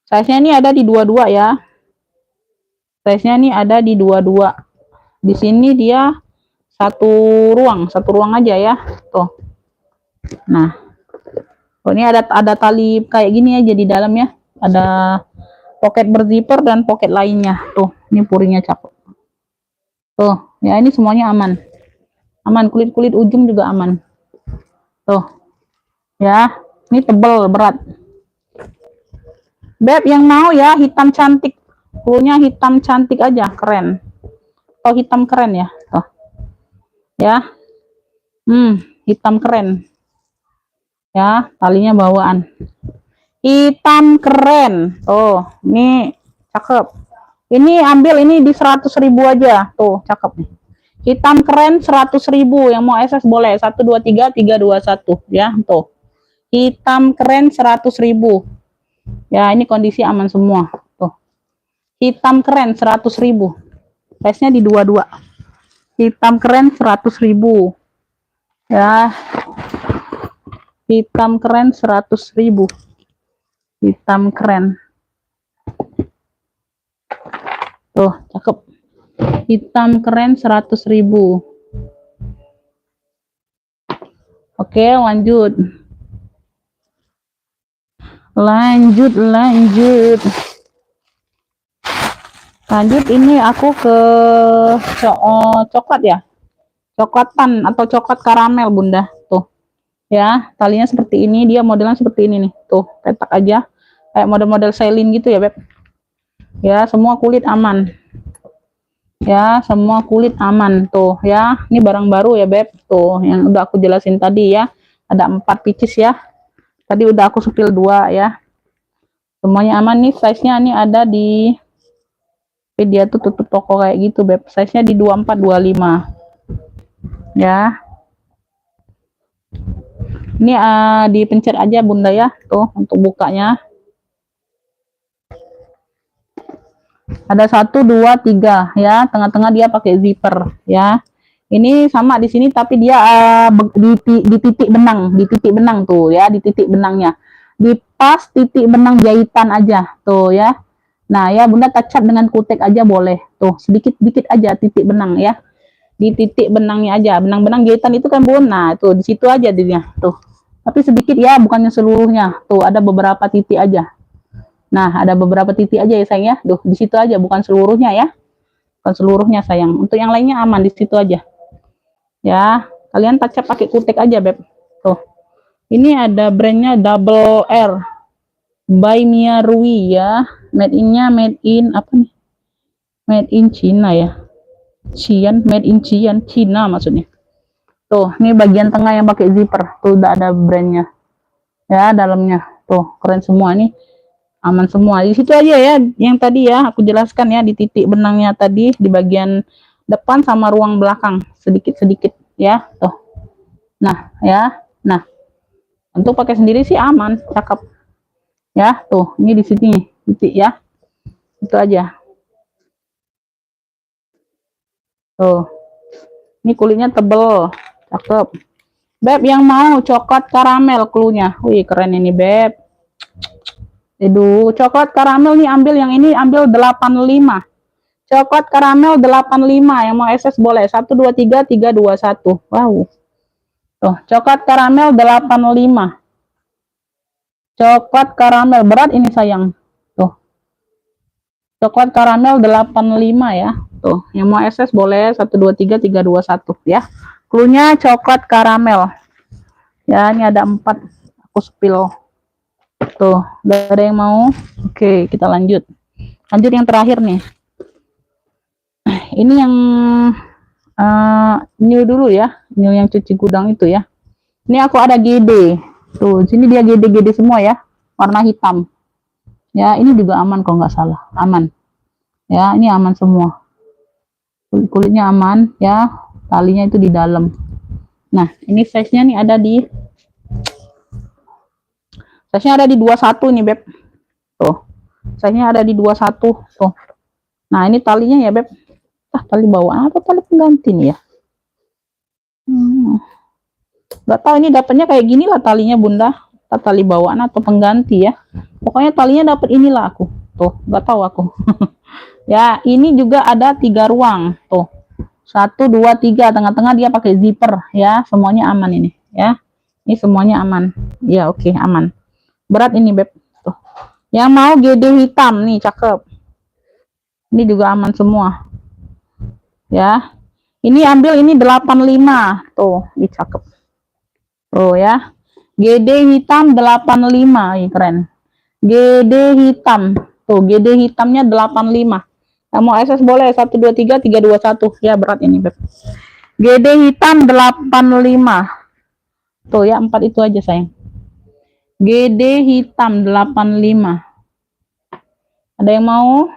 Size-nya ini ada di 22 ya. Size-nya ini ada di 22. Di sini dia satu ruang aja ya. Tuh. Nah. Oh, ini ada tali kayak gini aja di dalam ya. Ada pocket berzipper dan pocket lainnya. Tuh, ini puringnya cakep. Tuh, ya ini semuanya aman. Aman, kulit-kulit ujung juga aman. Tuh. Ya, ini tebel, berat. Beb, yang mau ya hitam cantik. Punya hitam cantik aja, keren. Oh, hitam keren ya. Tuh. Ya. Hitam keren. Ya, talinya bawaan. Hitam keren. Tuh, ini cakep. Ini ambil ini di 100.000 aja. Tuh, cakep nih. Hitam keren 100.000. Yang mau SS boleh. 123 321 ya. Tuh. Hitam keren 100.000. Ya, ini kondisi aman semua. Tuh. Hitam keren 100.000. Size-nya di 22. Hitam keren 100.000. Ya. Hitam keren 100.000. Hitam keren. Tuh, cakep. Hitam keren 100.000. Oke, lanjut. Lanjut. Lanjut, ini aku ke coklat ya. Coklatan atau coklat karamel, Bunda. Tuh. Ya, talinya seperti ini, dia modelnya seperti ini nih. Tuh, petak aja. Kayak model-model Celine gitu ya, Beb. Ya, semua kulit aman. Ya, semua kulit aman tuh ya. Ini barang baru ya, Beb. Tuh, yang udah aku jelasin tadi ya. Ada 4 pieces ya. Tadi udah aku sepil 2 ya. Semuanya aman nih, size-nya nih ada di dia tuh tutup toko kayak gitu, Beb. Size-nya di 24 25. Ya. Ini dipencet aja, Bunda ya. Tuh, untuk bukanya. Ada 1 2 3 ya, tengah-tengah dia pakai zipper ya. Ini sama di sini tapi dia di titik benang tuh ya, di titik benangnya. Di pas titik benang jahitan aja tuh ya. Nah, ya Bunda touch up dengan kutek aja boleh. Tuh, sedikit-sedikit aja titik benang ya. Di titik benangnya aja. Benang-benang jahitan itu kan Bun. Nah, tuh di situ aja dia tuh. Tapi sedikit ya, bukannya seluruhnya. Tuh, ada beberapa titik aja. Nah, ada beberapa titik aja ya sayang ya. Duh, di situ aja, bukan seluruhnya ya. Bukan seluruhnya sayang. Untuk yang lainnya aman di situ aja. Ya, kalian touch up pakai kutek aja, Beb. Tuh. Ini ada brandnya Double R by Mia Rui ya. Made in apa nih? Made in China ya. Made in China maksudnya. Tuh, ini bagian tengah yang pakai zipper. Tuh udah ada brandnya. Ya, dalamnya. Tuh, keren semua nih. aman semua. Di situ aja ya, yang tadi ya aku jelaskan ya, di titik benangnya tadi di bagian depan sama ruang belakang sedikit-sedikit ya. Tuh. Nah, ya. Nah, untuk pakai sendiri sih aman, cakep. Ya, tuh, ini di sini titik ya. Itu aja. Tuh. Ini kulitnya tebel, cakep. Beb yang mau coklat karamel cluenya. Wih, keren ini, Beb. Aduh, coklat karamel nih ambil yang ini, ambil 85. Coklat karamel 85, yang mau SS boleh. 1 2 3 3 2 1. Wow. Tuh, coklat karamel 85. Coklat karamel berat ini sayang. Tuh. Coklat karamel 85 ya. Tuh, yang mau SS boleh. 1 2 3 3 2 1 ya. Cluenya coklat karamel. Ya, ini ada 4. Aku spill. Tuh, udah ada yang mau? Oke, kita lanjut. Lanjut yang terakhir nih. Ini yang new dulu ya. New yang cuci gudang itu ya. Ini aku ada GD. Tuh, sini dia GD-GD semua ya. Warna hitam. Ya, ini juga aman kalau nggak salah. Aman. Ya, ini aman semua. Kulitnya aman ya. Talinya itu di dalam. Nah, ini size-nya nih ada di size-nya ada di 21 nih, Beb. Tuh. Size-nya ada di 21 tuh. Nah, ini talinya ya, Beb. Tali bawaan apa tali pengganti nih ya? Gak tahu ini dapatnya kayak gini lah talinya, Bunda. Tali bawaan atau pengganti ya. Pokoknya talinya dapat inilah aku. Tuh, gak tahu aku. Ya, ini juga ada 3 ruang. Tuh. 1 2 3, tengah-tengah dia pakai zipper ya. Semuanya aman ini ya. Ini semuanya aman. Ya, oke, aman. Berat ini, Beb. Tuh. Yang mau GD hitam nih, cakep. Ini juga aman semua. Ya. Ini ambil ini 85. Tuh, ini cakep. Tuh ya. GD hitam 85. Ih, keren. GD hitam. Tuh, GD hitamnya 85. Mau SS boleh 1 2 3 3 2 1. Ya, berat ini, Beb. GD hitam 85. Tuh ya, 4 itu aja sayang. GD hitam 85. Ada yang mau?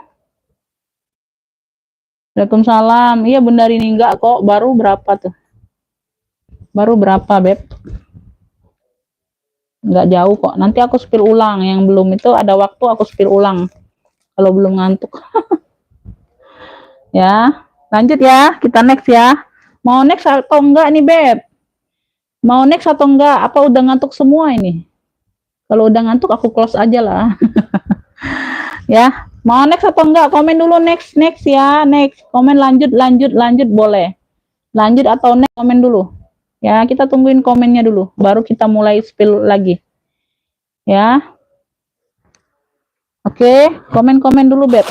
Waalaikumsalam. Iya, benar ini enggak kok. Baru berapa tuh? Baru berapa, Beb? Enggak jauh kok. Nanti aku spill ulang. Yang belum itu ada waktu aku spill ulang. Kalau belum ngantuk. Ya, lanjut ya. Kita next ya. Mau next atau enggak nih, Beb? Mau next atau enggak? Apa udah ngantuk semua ini? Kalau udah ngantuk aku close aja lah. Ya, mau next atau enggak? Komen dulu next ya, next. Komen lanjut boleh. Lanjut atau next, komen dulu. Ya, kita tungguin komennya dulu, baru kita mulai spill lagi. Ya. Oke, komen-komen dulu, Beb.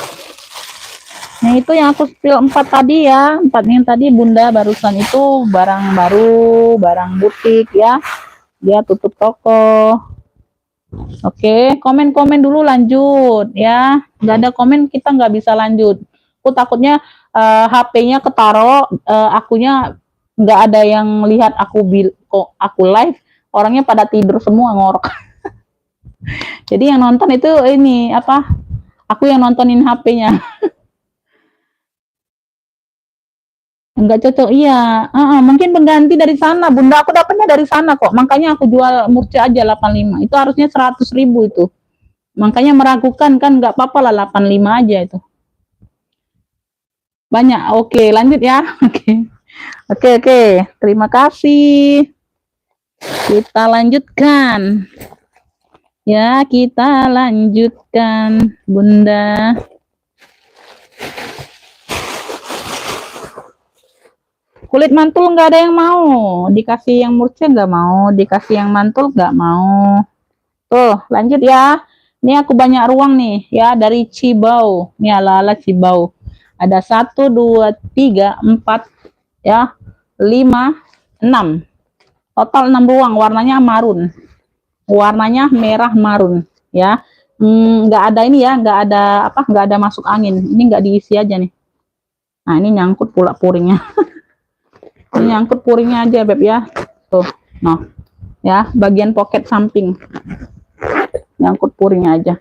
Nah, itu yang aku spill 4 tadi ya. 4 yang tadi Bunda barusan itu barang baru, barang butik ya. Dia tutup toko. Oke, komen-komen dulu lanjut ya. Nggak ada komen kita nggak bisa lanjut. Aku takutnya HP-nya ketaro, akunya nggak ada yang lihat kok aku live, orangnya pada tidur semua ngorok. Jadi yang nonton itu ini apa? Aku yang nontonin HP-nya. Enggak cocok, iya. Mungkin pengganti dari sana, Bunda. Aku dapatnya dari sana kok. Makanya aku jual murce aja 85. Itu harusnya 100.000 itu. Makanya meragukan kan, nggak apa-apa lah 85 aja itu. Banyak. Oke, lanjut ya. Oke. Terima kasih. Kita lanjutkan. Ya, kita lanjutkan, Bunda. Kulit mantul nggak ada yang mau. Dikasih yang murce nggak mau. Dikasih yang mantul nggak mau. Tuh, lanjut ya. Ini aku banyak ruang nih ya, dari Cibau. Ini ala-ala Cibau. Ada 1 2 3 4 ya, 5 6. Total 6 ruang, warnanya marun. Warnanya merah marun ya. Nggak ada ini ya, nggak ada masuk angin. Ini nggak diisi aja nih. Nah, ini nyangkut pula puringnya. Ini nyangkut puringnya aja, Beb ya. Tuh, nah. Ya, bagian pocket samping. Nyangkut puringnya aja.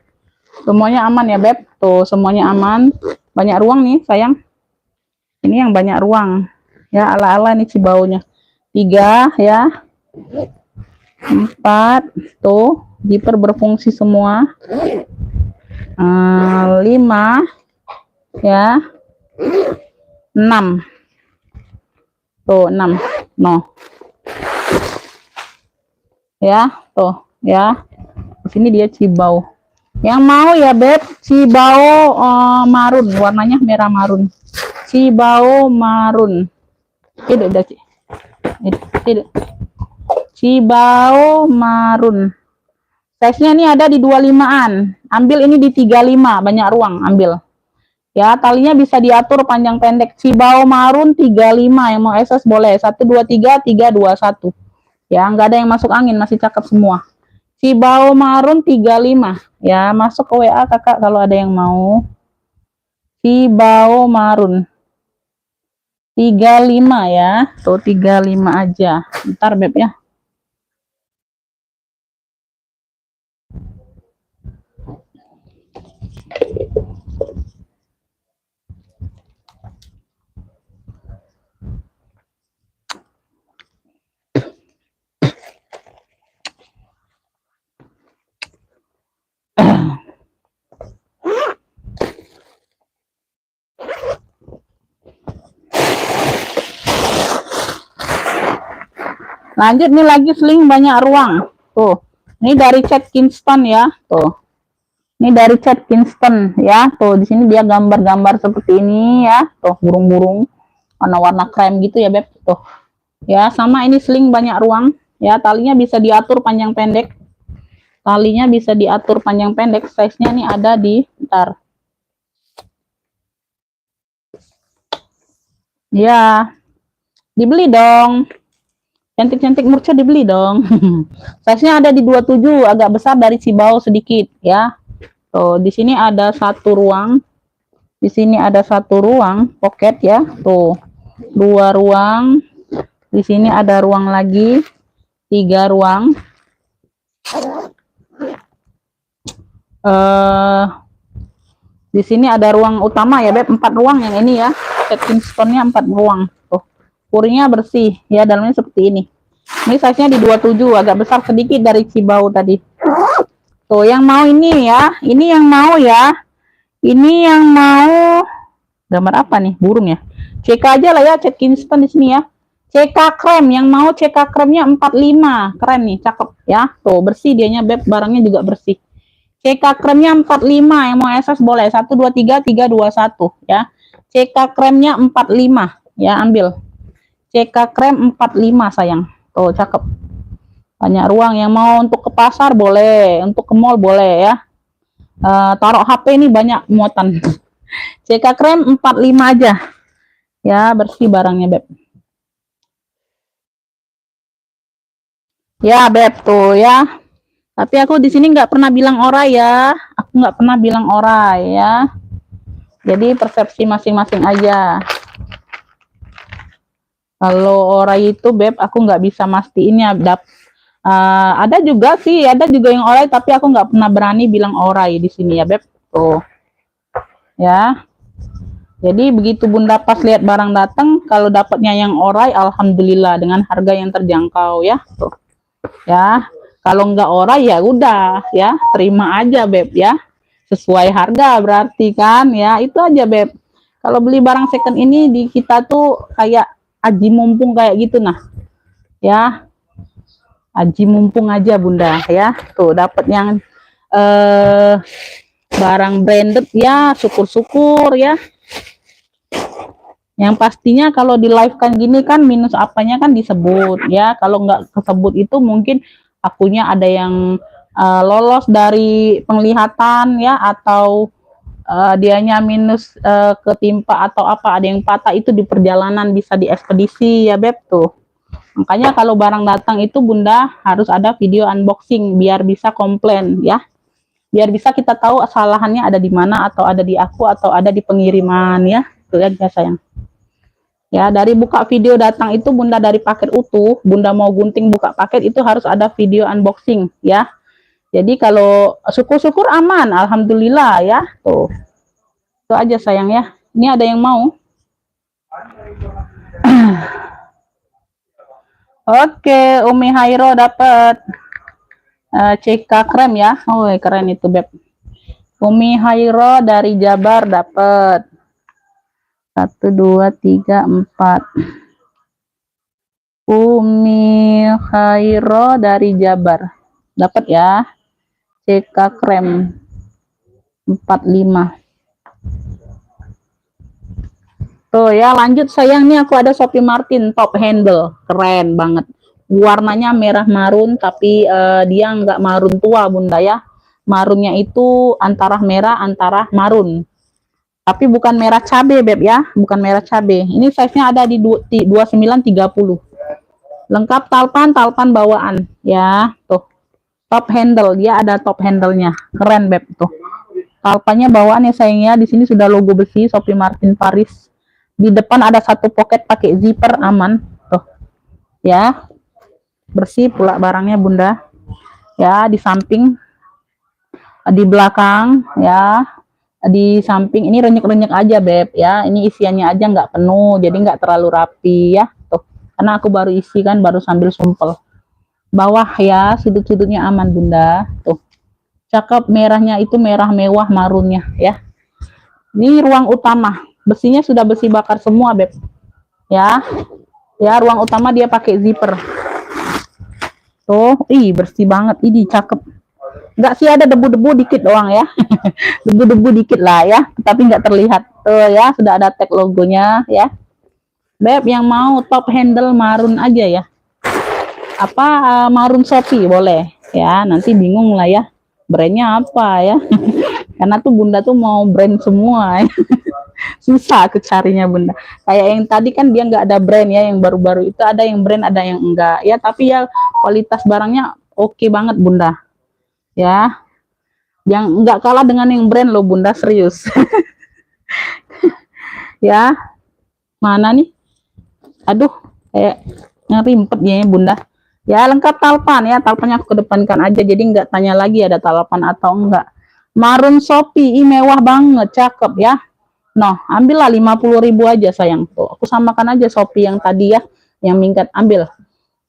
Semuanya aman ya Beb, tuh semuanya aman. Banyak ruang nih sayang, ini yang banyak ruang ya, ala-ala nih cibaunya. 3 ya, 4 tuh zipper berfungsi semua. 5 ya, 6 tuh, 6 no ya, tuh ya. Di sini dia cibau. Yang mau ya Beb, cibau marun, warnanya merah marun. Cibau marun. Tidak, tidak. Cibau marun. Size-nya ini ada di 25-an. Ambil ini di 35, banyak ruang, ambil. Ya, talinya bisa diatur panjang pendek. Cibau marun 35, yang mau SS boleh. 1 2 3 3 2 1. Ya, nggak ada yang masuk angin, masih cakep semua. Cibau marun 35. Ya, masuk ke WA Kakak kalau ada yang mau. Cibau marun 35 ya. Tuh 35 aja. Ntar Beb ya. Lanjut nih lagi sling banyak ruang. Tuh. Ini dari cat Kingston ya. Tuh. Ini dari cat Kingston ya. Tuh di sini dia gambar-gambar seperti ini ya. Tuh burung-burung warna-warna krem gitu ya Beb. Tuh. Ya, sama ini sling banyak ruang ya. Talinya bisa diatur panjang pendek. Talinya bisa diatur panjang pendek. Size-nya nih ada di ntar. Ya. Dibeli dong. Cantik-cantik murca dibeli dong. Size-nya ada di 27, agak besar dari cibau sedikit ya. Tuh, di sini ada satu ruang. Di sini ada satu ruang pocket ya. Tuh. 2 ruang. Di sini ada ruang lagi. 3 ruang. Di sini ada ruang utama ya Beb, 4 ruang yang ini ya. Cat Kingston-nya 4 ruang. Tuh. Puringnya bersih ya, dalamnya seperti ini. Ini size-nya di 27, agak besar sedikit dari cibau tadi. Tuh, yang mau ini ya. Ini yang mau ya. Ini yang mau gambar apa nih? Burung ya. CK aja lah ya, Cat Kingston di sini ya. CK krem, yang mau CK kremnya 45. Keren nih, cakep ya. Tuh, bersih dianya Beb, barangnya juga bersih. CK kremnya 45, yang mau SS boleh. 1 2 3 3 2 1 ya. CK kremnya 45 ya, ambil. CK krem 45 sayang. Tuh, cakep. Banyak ruang, yang mau untuk ke pasar boleh, untuk ke mall boleh ya. Taruh HP ini banyak muatan. CK krem 45 aja. Ya, bersih barangnya Beb. Ya Beb tuh ya. Tapi aku di sini nggak pernah bilang orai ya. Aku nggak pernah bilang orai ya. Jadi persepsi masing-masing aja. Kalau orai itu Beb, aku nggak bisa mastiinnya. Ada juga sih, ada juga yang orai, tapi aku nggak pernah berani bilang orai di sini ya Beb. Tuh, ya. Jadi begitu Bunda pas lihat barang datang, kalau dapatnya yang orai, alhamdulillah dengan harga yang terjangkau ya. Tuh, ya. Kalau nggak orai ya udah ya, terima aja Beb ya. Sesuai harga berarti kan ya, itu aja Beb. Kalau beli barang second ini di kita tuh kayak aji mumpung kayak gitu nah ya, aji mumpung aja Bunda ya. Tuh dapat yang barang branded ya, syukur-syukur ya. Yang pastinya kalau di live kan gini kan minus apanya kan disebut ya. Kalau nggak kesebut itu mungkin akunya ada yang lolos dari penglihatan ya, atau dianya minus ketimpa atau apa, ada yang patah itu di perjalanan, bisa di ekspedisi ya Beb. Tuh makanya kalau barang datang itu Bunda harus ada video unboxing biar bisa komplain ya, biar bisa kita tahu kesalahannya ada di mana, atau ada di aku atau ada di pengiriman ya. Tuh ya sayang ya. Dari buka video datang itu Bunda dari paket utuh, Bunda mau gunting buka paket itu harus ada video unboxing ya. Jadi kalau syukur-syukur aman, alhamdulillah ya. Tuh. Itu aja sayang ya. Ini ada yang mau? Oke, Umi Hairo dapat CK krem ya. Oh, keren itu, Beb. Umi Hairo dari Jabar dapat 1 2 3 4. Umi Hairo dari Jabar dapat ya. CK krem 45. Tuh ya, lanjut sayang, nih aku ada Shopee Martin top handle, keren banget. Warnanya merah marun tapi dia nggak marun tua bunda ya. Marunnya itu antara merah antara marun. Tapi bukan merah cabe beb ya, bukan merah cabe. Ini size-nya ada di 2930. Lengkap talpan, talpan bawaan ya. Tuh. Top handle, dia ada top handle-nya. Keren beb tuh. Talpannya bawaan ya sayangnya. Di sini sudah logo besi Shopee Martin Paris. Di depan ada satu pocket pakai zipper aman. Tuh. Ya. Bersih pula barangnya bunda. Ya, di samping, di belakang ya, di samping ini renyek-renyek aja beb ya, ini isiannya aja nggak penuh jadi nggak terlalu rapi ya. Tuh, karena aku baru isi kan, baru sambil sumpel. Bawah ya, sudut-sudutnya aman bunda. Tuh, cakep, merahnya itu merah mewah marunnya ya. Ini ruang utama, besinya sudah besi bakar semua beb ya. Ya, ruang utama dia pakai zipper. Tuh, ih bersih banget, ini cakep. Nggak sih, ada debu-debu dikit doang ya. Debu-debu dikit lah ya, tapi nggak terlihat. Tuh ya, sudah ada tag logonya ya. Beb yang mau top handle marun aja ya. Apa marun Shopee boleh ya, nanti bingung lah ya. Brandnya apa ya? Karena tuh bunda tuh mau brand semua ya. Susah aku carinya bunda. Kayak yang tadi kan dia nggak ada brand ya, yang baru-baru itu ada yang brand ada yang enggak ya, tapi ya kualitas barangnya oke banget bunda ya, yang enggak kalah dengan yang brand loh bunda, serius. Ya, mana nih, aduh kayak ngerimpet ya bunda ya. Lengkap talpan ya, talpannya aku kedepankan aja jadi nggak tanya lagi ada talpan atau enggak. Marun Shopee, mewah banget, cakep ya. Noh, ambillah 50.000 aja sayang. Tuh, aku samakan aja Shopee yang tadi ya, yang minggat, ambil.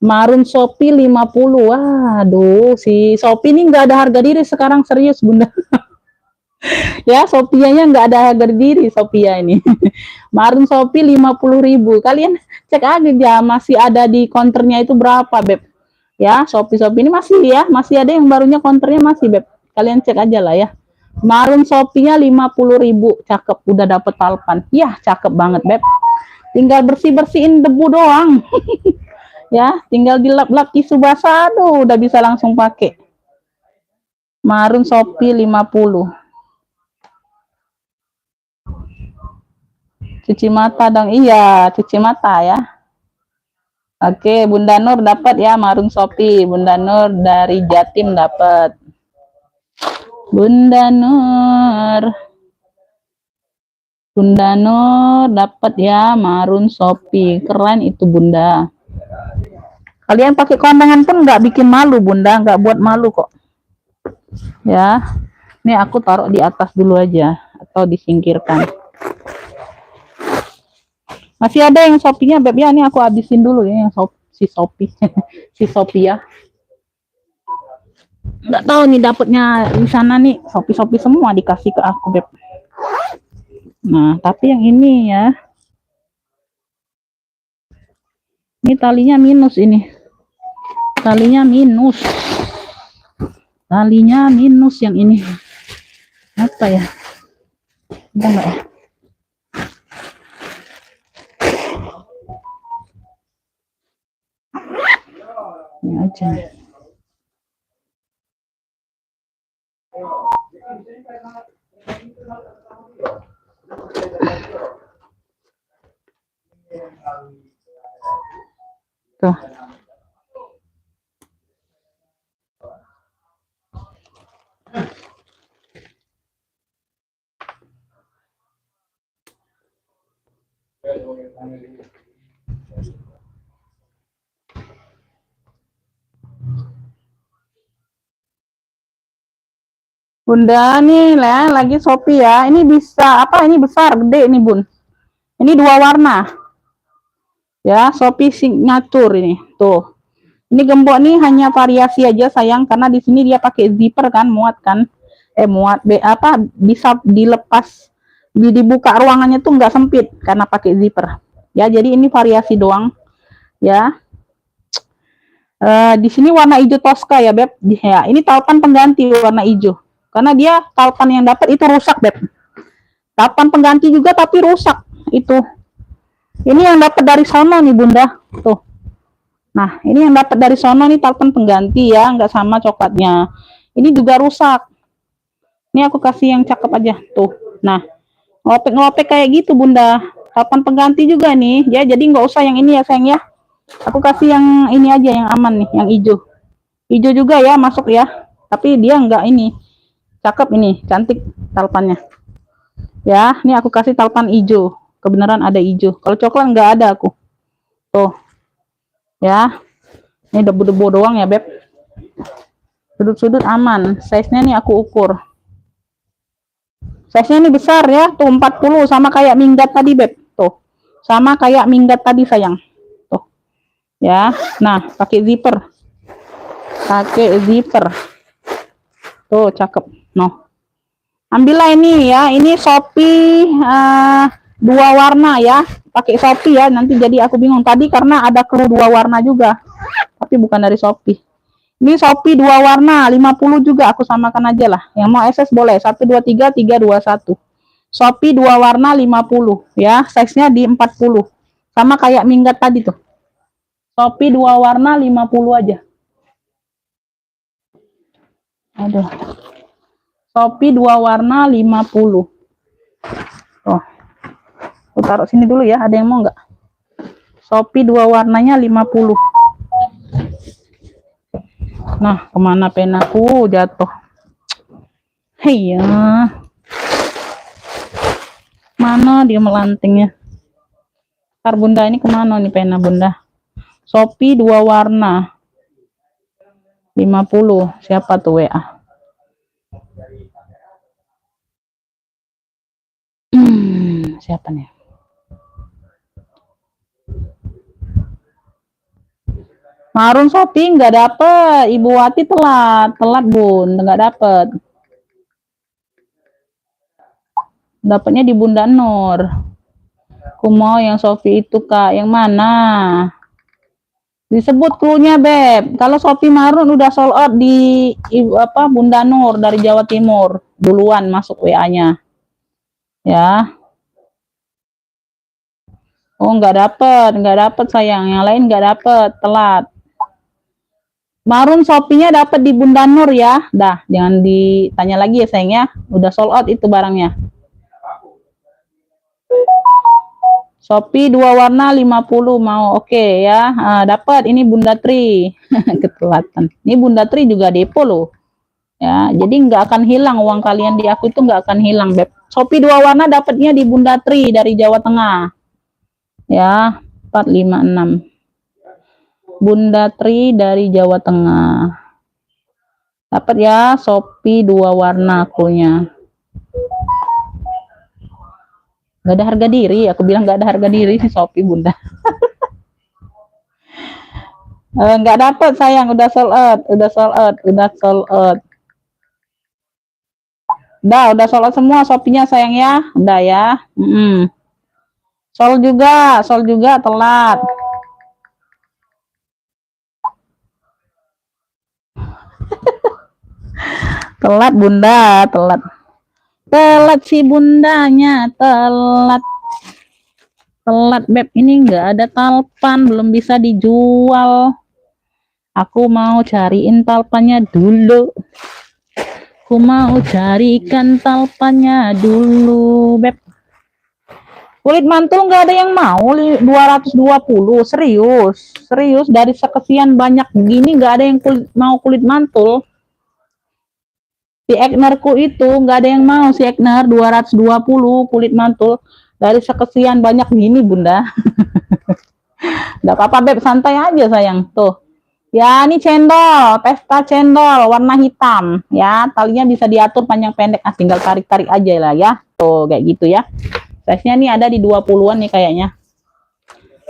Marun Shopee 50. Waduh, si Shopee ini nggak ada harga diri sekarang, serius bunda. Ya, Sophia-nya nggak ada harga diri Sophia ini. Marun Shopee 50.000. Kalian cek aja ya, masih ada di counternya itu berapa beb. Ya, Shopee ini masih ya, masih ada yang barunya counternya masih beb. Kalian cek aja lah ya. Marun Shopee-nya 50.000, cakep, udah dapet talpan. Ya, cakep banget, Beb. Tinggal bersih-bersihin debu doang. Ya, tinggal dilap-lap tisu basah, aduh, udah bisa langsung pakai. Marun Shopee 50. Cuci mata dong, iya, cuci mata ya. Oke, Bunda Nur dapat ya Marun Shopee. Bunda Nur dari Jatim dapat. Bunda Nur. Bunda Nur dapat ya Marun Shopee. Keren itu Bunda. Kalian pakai kondangan pun nggak bikin malu Bunda, nggak buat malu kok. Ya. Ini aku taruh di atas dulu aja atau disingkirkan. Masih ada yang Shopee-nya Beb ya, ini aku habisin dulu ya yang si Shopee. Si Shopee ya. Nggak tahu nih dapatnya di sana nih, Shopee semua dikasih ke aku Beb. Nah, tapi yang ini ya. Ini talinya minus ini. Talinya minus. Talinya minus yang ini. Apa ya? Enggak ya? Ini aja. Tuh. Bunda nih lah lagi Shopee ya. Ini bisa apa? Ini besar, gede nih Bun. Ini 2 warna. Ya, Shopee signature ini. Tuh. Ini gembok nih hanya variasi aja sayang karena di sini dia pakai zipper kan, muat kan. Muat apa bisa dilepas dibuka ruangannya tuh nggak sempit karena pakai zipper. Ya, jadi ini variasi doang. Ya. Di sini warna hijau Tosca ya, Beb. Ya, ini talpan pengganti warna hijau. Karena dia talpan yang dapat itu rusak, Beb. Talpan pengganti juga tapi rusak itu. Ini yang dapat dari sono nih, Bunda. Tuh. Nah, ini yang dapat dari sono nih talpan pengganti ya, nggak sama coklatnya. Ini juga rusak. Ini aku kasih yang cakep aja, tuh. Nah, ngelopek-ngelopek kayak gitu, Bunda. Talpan pengganti juga nih, ya. Jadi nggak usah yang ini ya, sayang ya. Aku kasih yang ini aja, yang aman nih, yang hijau. Hijau juga ya, masuk ya. Tapi dia nggak ini. Cakep ini, cantik talpannya. Ya, ini aku kasih talpan hijau. Kebenaran ada hijau. Kalau coklat nggak ada aku. Tuh. Ya. Ini debu-debu doang ya, Beb. Sudut-sudut aman. Size-nya nih aku ukur. Size-nya ini besar ya. Tuh 40 sama kayak minggat tadi, Beb. Tuh. Sama kayak minggat tadi, sayang. Ya, nah pakai zipper, tuh cakep. No, ambillah ini ya, ini Shopee 2 warna ya, pakai Shopee ya. Nanti jadi aku bingung tadi karena ada clue 2 warna juga, tapi bukan dari Shopee. Ini Shopee 2 warna 50 juga, aku samakan aja lah. Yang mau SS boleh 1 2 3 3 2 1. Shopee 2 warna 50 ya, size nya di 40 sama kayak minggat tadi tuh. Shopee 2 warna 50 aja. Aduh. Shopee 2 warna 50. Oh. Aku taruh sini dulu ya. Ada yang mau nggak? Shopee 2 warnanya 50. Nah, kemana penaku jatuh? Hei ya. Mana dia melantingnya? Ntar Bunda ini kemana nih pena Bunda? Shopee 2 warna 50. Siapa tuh WA? Siapa nih? Marun Shopee nggak dapet. Ibu Wati telat Bun, nggak dapet. Dapatnya di Bunda Nur. Aku mau yang Shopee itu Kak. Yang mana? Disebut cluenya, Beb. Kalau Shopee Marun udah sold out di apa Bunda Nur dari Jawa Timur. Duluan masuk WA-nya. Ya. Oh, nggak dapet sayang. Yang lain nggak dapet, telat. Marun Shopee-nya dapet di Bunda Nur ya. Dah, jangan ditanya lagi ya sayang ya. Udah sold out itu barangnya. Shopee 2 warna 50 mau oke ya. Dapat ini Bunda Tri. Ketelatan. Ini Bunda Tri juga depo loh. Ya, jadi nggak akan hilang uang kalian di aku itu nggak akan hilang, Beb. Shopee 2 warna dapatnya di Bunda Tri dari Jawa Tengah. Ya, 456. Bunda Tri dari Jawa Tengah. Dapat ya Shopee 2 warna akunya. Gak ada harga diri, aku bilang gak ada harga diri si Shopee Bunda. Nggak dapet sayang, udah sold out. Udah sold out semua Shopee-nya sayang ya. Udah ya. Sold juga telat. Telat Bunda, telat. Telat si bundanya, telat. Telat Beb, ini nggak ada talpan, belum bisa dijual. Aku mau cariin talpannya dulu. Aku mau carikan talpannya dulu, Beb. Kulit mantul nggak ada yang mau 220, serius dari sekian banyak begini nggak ada yang mau kulit mantul. Si Egnerku itu nggak ada yang mau, si Egner 220 kulit mantul dari sekian banyak gini Bunda. Nggak apa-apa Beb, santai aja sayang. Tuh Ya, ini cendol, pesta cendol warna hitam. Ya, talinya bisa diatur panjang pendek. Ah, tinggal tarik-tarik aja lah ya. Tuh, kayak gitu ya. Size-nya nih ada di 20-an nih kayaknya.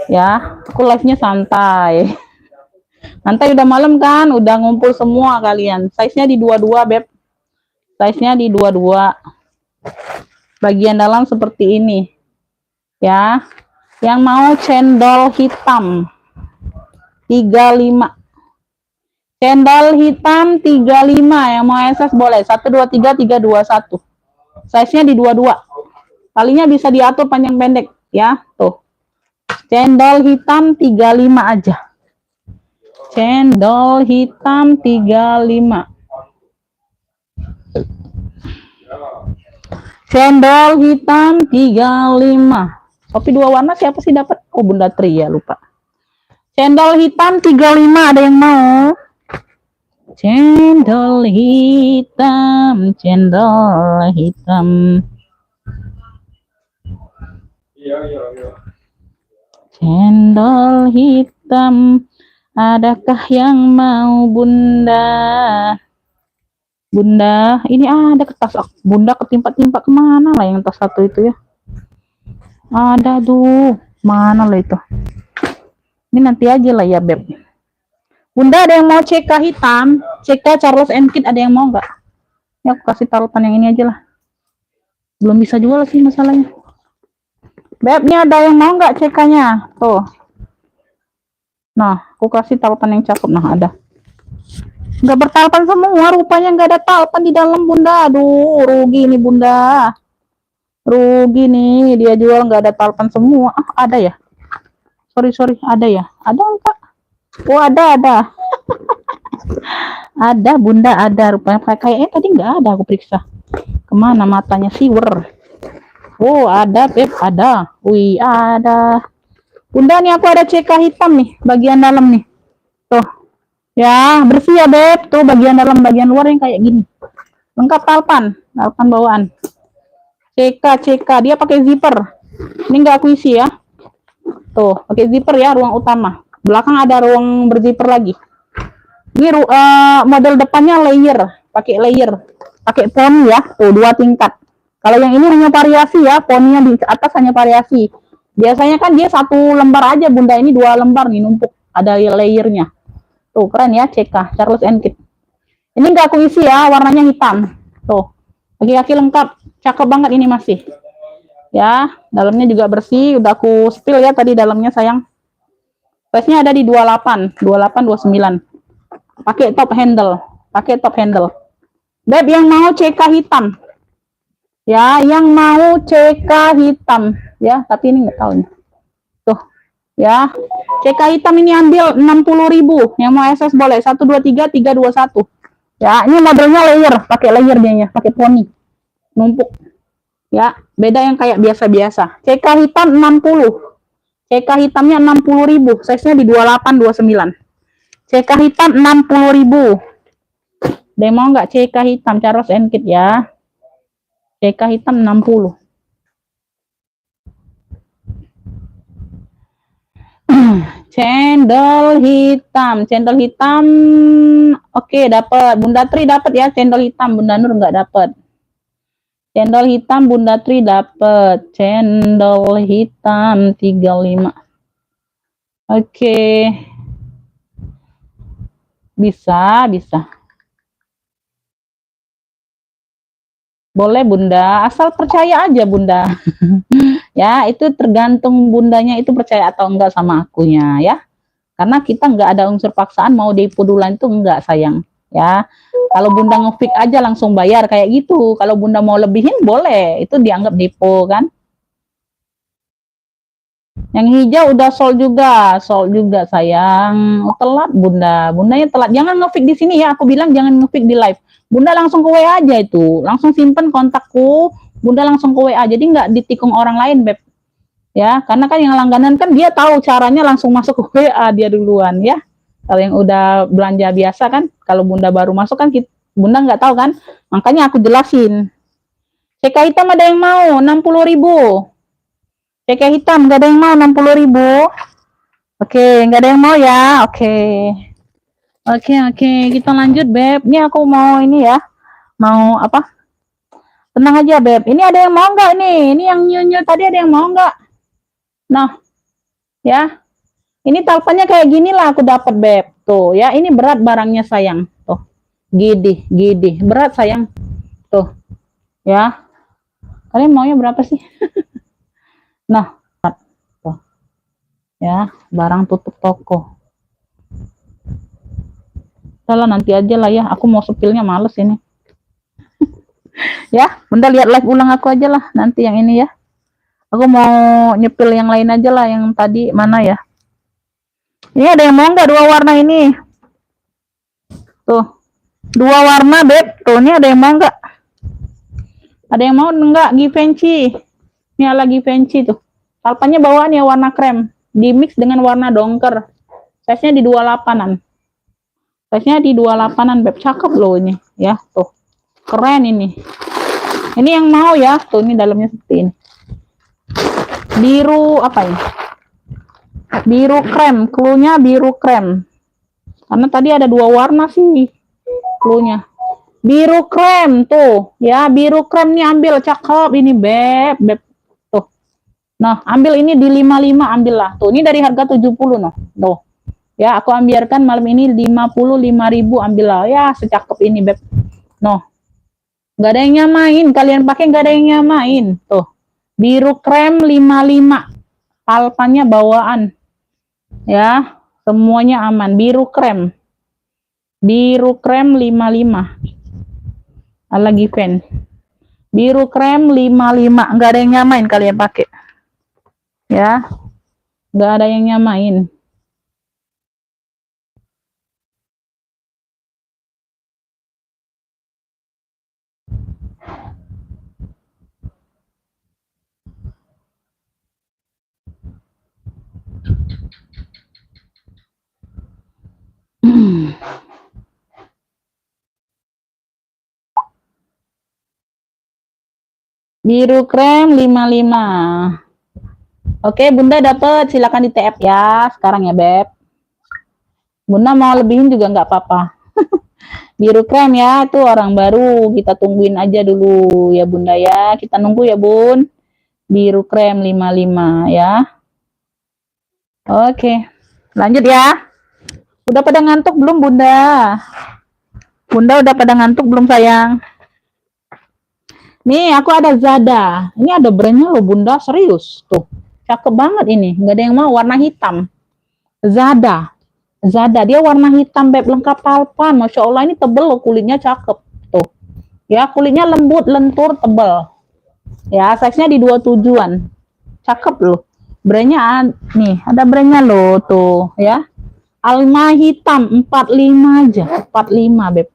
Ya, aku live-nya santai. Santai udah malam kan, udah ngumpul semua kalian. Size-nya di 22, Beb. Size-nya di 22. Bagian dalam seperti ini. Ya. Yang mau cendol hitam 35. Cendol hitam 35, yang mau SS boleh. 123 321. Size-nya di 22. Talinya bisa diatur panjang pendek ya. Tuh. Cendol hitam 35 aja. Cendol hitam 35. Cendol hitam 35. Kopi dua warna siapa sih dapat? Oh, Bunda Tri ya, lupa. Cendol hitam 35, ada yang mau? Cendol hitam, cendol hitam. Cendol hitam, adakah yang mau Bunda? Bunda, ini ada kertas. Bunda ketimpa-timpa kemana lah yang tas satu itu ya? Ada tuh, mana lah itu? Ini nanti aja lah ya, Beb. Bunda ada yang mau CK hitam? CK Charles and Kid ada yang mau nggak? Ya aku kasih taruhan yang ini aja lah. Belum bisa jual sih masalahnya. Beb, ini ada yang mau nggak CK-nya? Tuh. Nah, aku kasih taruhan yang cakep. Nah, ada. Nggak bertalpan semua, rupanya nggak ada talpan di dalam, Bunda. Aduh, rugi nih, Bunda. Rugi nih, dia jual nggak ada talpan semua. Ah, ada ya? Sorry, ada ya? Ada enggak? Oh, ada. Ada, Bunda, ada. Rupanya kayaknya tadi nggak ada, aku periksa. Kemana matanya siwer? Oh, ada, Beb, ada. Wih, ada. Bunda, nih aku ada CK hitam nih, bagian dalam nih. Tuh. Ya, bersih ya, Beb. Tuh bagian dalam, bagian luar yang kayak gini. Lengkap talpan bawaan. CK, dia pakai zipper. Ini enggak aku isi ya. Tuh, pakai zipper ya, ruang utama. Belakang ada ruang berzipper lagi. Ini model depannya layer, pakai poni ya. Tuh, 2 tingkat. Kalau yang ini hanya variasi ya, poninya di atas hanya variasi. Biasanya kan dia 1 lembar aja, Bunda. Ini 2 lembar nih numpuk. Ada layernya. Tuh, keren ya, CK Charles and Kid. Ini enggak aku isi ya, warnanya hitam. Tuh, kaki-kaki lengkap. Cakep banget ini masih. Ya, dalamnya juga bersih. Udah aku spill ya tadi dalamnya, sayang. Size-nya ada di 28, 29. Pakai top handle. Beb, yang mau CK hitam. Ya, yang mau CK hitam. Ya, tapi ini nggak tahu nih. Tuh, ya. CK hitam ini ambil 60.000. Yang mau SS boleh. 123 321. Ya, ini modelnya layer, pakai layer dia ya, pakai poni. Numpuk. Ya, beda yang kayak biasa-biasa. CK hitam 60. CK hitamnya 60.000. Size-nya di 28 29. CK hitam 60.000. Dia mau nggak CK hitam Charles and Kid ya? CK hitam 60. Cendol hitam. Oke, dapat. Bunda Tri dapat ya cendol hitam, Bunda Nur nggak dapat. Cendol hitam Bunda Tri dapat. Cendol hitam 35. Oke. Bisa. Boleh, Bunda, asal percaya aja, Bunda. Ya, itu tergantung Bundanya itu percaya atau enggak sama akunya ya. Karena kita enggak ada unsur paksaan mau depo duluan itu enggak, sayang. Ya. Kalau Bunda ngefix aja langsung bayar kayak gitu. Kalau Bunda mau lebihin boleh, itu dianggap depo kan. Yang hijau udah sold juga sayang. Telat Bundanya telat. Jangan ngefix di sini ya, aku bilang jangan ngefix di live. Bunda langsung ke WA aja itu, langsung simpen kontakku, Bunda langsung ke WA, jadi nggak ditikung orang lain, Beb. Ya, karena kan yang langganan kan dia tahu caranya langsung masuk ke WA dia duluan ya. Kalau yang udah belanja biasa kan, kalau Bunda baru masuk kan, Bunda nggak tahu kan, makanya aku jelasin. CK hitam ada yang mau 60.000. CK hitam nggak ada yang mau 60.000. Oke, nggak ada yang mau ya. Oke. Oke, kita lanjut, Beb. Ini aku mau ini ya. Mau apa? Tenang aja, Beb. Ini ada yang mau nggak nih? Ini yang nyu tadi ada yang mau nggak? Nah, ya. Ini talpannya kayak gini lah aku dapat, Beb. Tuh, ya. Ini berat barangnya, sayang. Tuh. Gidi. Berat, sayang. Tuh. Ya. Kalian maunya berapa sih? Nah, tuh. Ya, barang tutup toko. Salah nanti aja lah ya. Aku mau sepilnya males ini. Ya, Bunda lihat live ulang aku aja lah nanti yang ini ya. Aku mau nyepil yang lain aja lah, yang tadi mana ya. Ini ada yang mau nggak dua warna ini? Tuh, dua warna, Beb. Tuh, ini ada yang mau nggak? Ada yang mau nggak Givenchy? Ini ala Givenchy tuh. Talpannya bawaan ya warna krem. Di mix dengan warna dongker. Size-nya di 28-an. Size-nya di 28-an, Beb. Cakep loh ini. Ya, tuh. Keren ini. Ini yang mau ya. Tuh, ini dalamnya seperti ini. Biru apa ini? Biru krem. Cluenya biru krem. Karena tadi ada dua warna sih. Cluenya. Biru krem tuh. Ya, biru krem nih ambil. Cakep ini, Beb. Tuh. Nah, ambil ini di 55, ambil lah. Tuh, ini dari harga 70 noh. Tuh. Ya, aku ambilkan malam ini 55.000, ambil lah. Ya, secakep ini, Beb. Noh. Gak ada yang nyamain. Kalian pakai gak ada yang nyamain. Tuh. Biru krem 55. Talpannya bawaan. Ya, semuanya aman. Biru krem. Biru krem 55. Ala Given. Biru krem 55. Gak ada yang nyamain kalian pakai. Ya. Gak ada yang nyamain. Biru krem 55. Oke, Bunda dapat, silakan di TF ya. Sekarang ya, Beb. Bunda mau lebihin juga nggak apa-apa. Biru krem ya, itu orang baru. Kita tungguin aja dulu ya, Bunda ya. Kita nunggu ya, Bun. Biru krem 55 ya. Oke. Lanjut ya. Udah pada ngantuk belum, Bunda? Bunda udah pada ngantuk belum, sayang? Nih, aku ada Zada. Ini ada brandnya loh, Bunda. Serius. Tuh. Cakep banget ini. Nggak ada yang mau. Warna hitam. Zada. Dia warna hitam, Beb. Lengkap talpan. Masya Allah, ini tebel loh. Kulitnya cakep. Tuh. Ya, kulitnya lembut, lentur, tebel. Ya, size-nya di 27-an. Cakep loh. Brandnya, nih. Ada brandnya loh. Tuh. Ya. Alma hitam 45 aja. 45, Beb.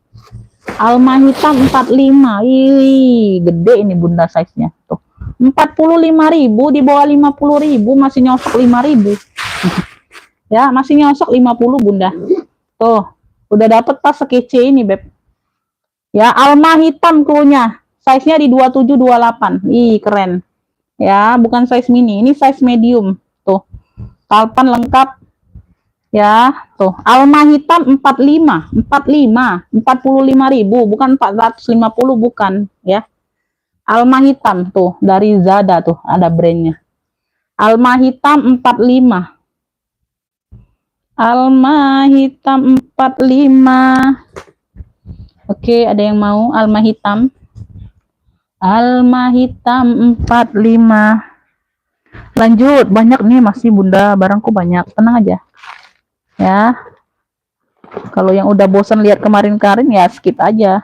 Alma hitam 45. Ih, gede ini, Bunda, size-nya. Tuh. 45.000 di bawah 50.000 masih nyosok 5.000. Ya, masih nyosok 50, Bunda. Tuh, udah dapet pas sekece ini, Beb. Ya, Alma hitam cluenya. Size-nya di 27 28. Ih, keren. Ya, bukan size mini, ini size medium. Tuh. Talpan lengkap. Ya, tuh. Alma hitam 45, 45.000, bukan 450, bukan, ya. Alma hitam tuh dari Zada tuh, ada brandnya. Alma hitam 45. Alma hitam 45. Oke, ada yang mau alma hitam? Alma hitam 45. Lanjut, banyak nih masih, Bunda, barangku banyak. Tenang aja. Ya. Kalau yang udah bosan lihat kemarin-kemarin ya skip aja.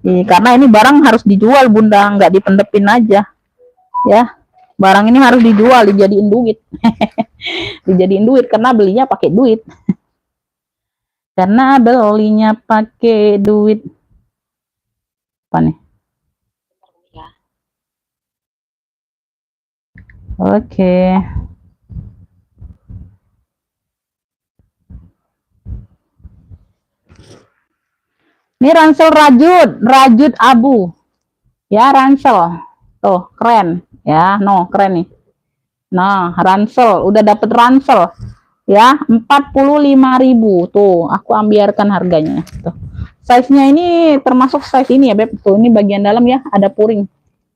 Karena ini barang harus dijual, Bunda, nggak dipendepin aja. Ya. Barang ini harus dijual, dijadiin duit. Dijadiin duit karena belinya pakai duit. Karena belinya pakai duit. Apa nih? Oke. Ini ransel rajut abu. Ya, ransel. Tuh, keren. Ya, no, keren nih. Nah, ransel. Udah dapet ransel. ya, 45.000 tuh, aku ambiarkan harganya tuh. Size-nya ini termasuk size ini ya Beb, tuh ini bagian dalam ya, ada puring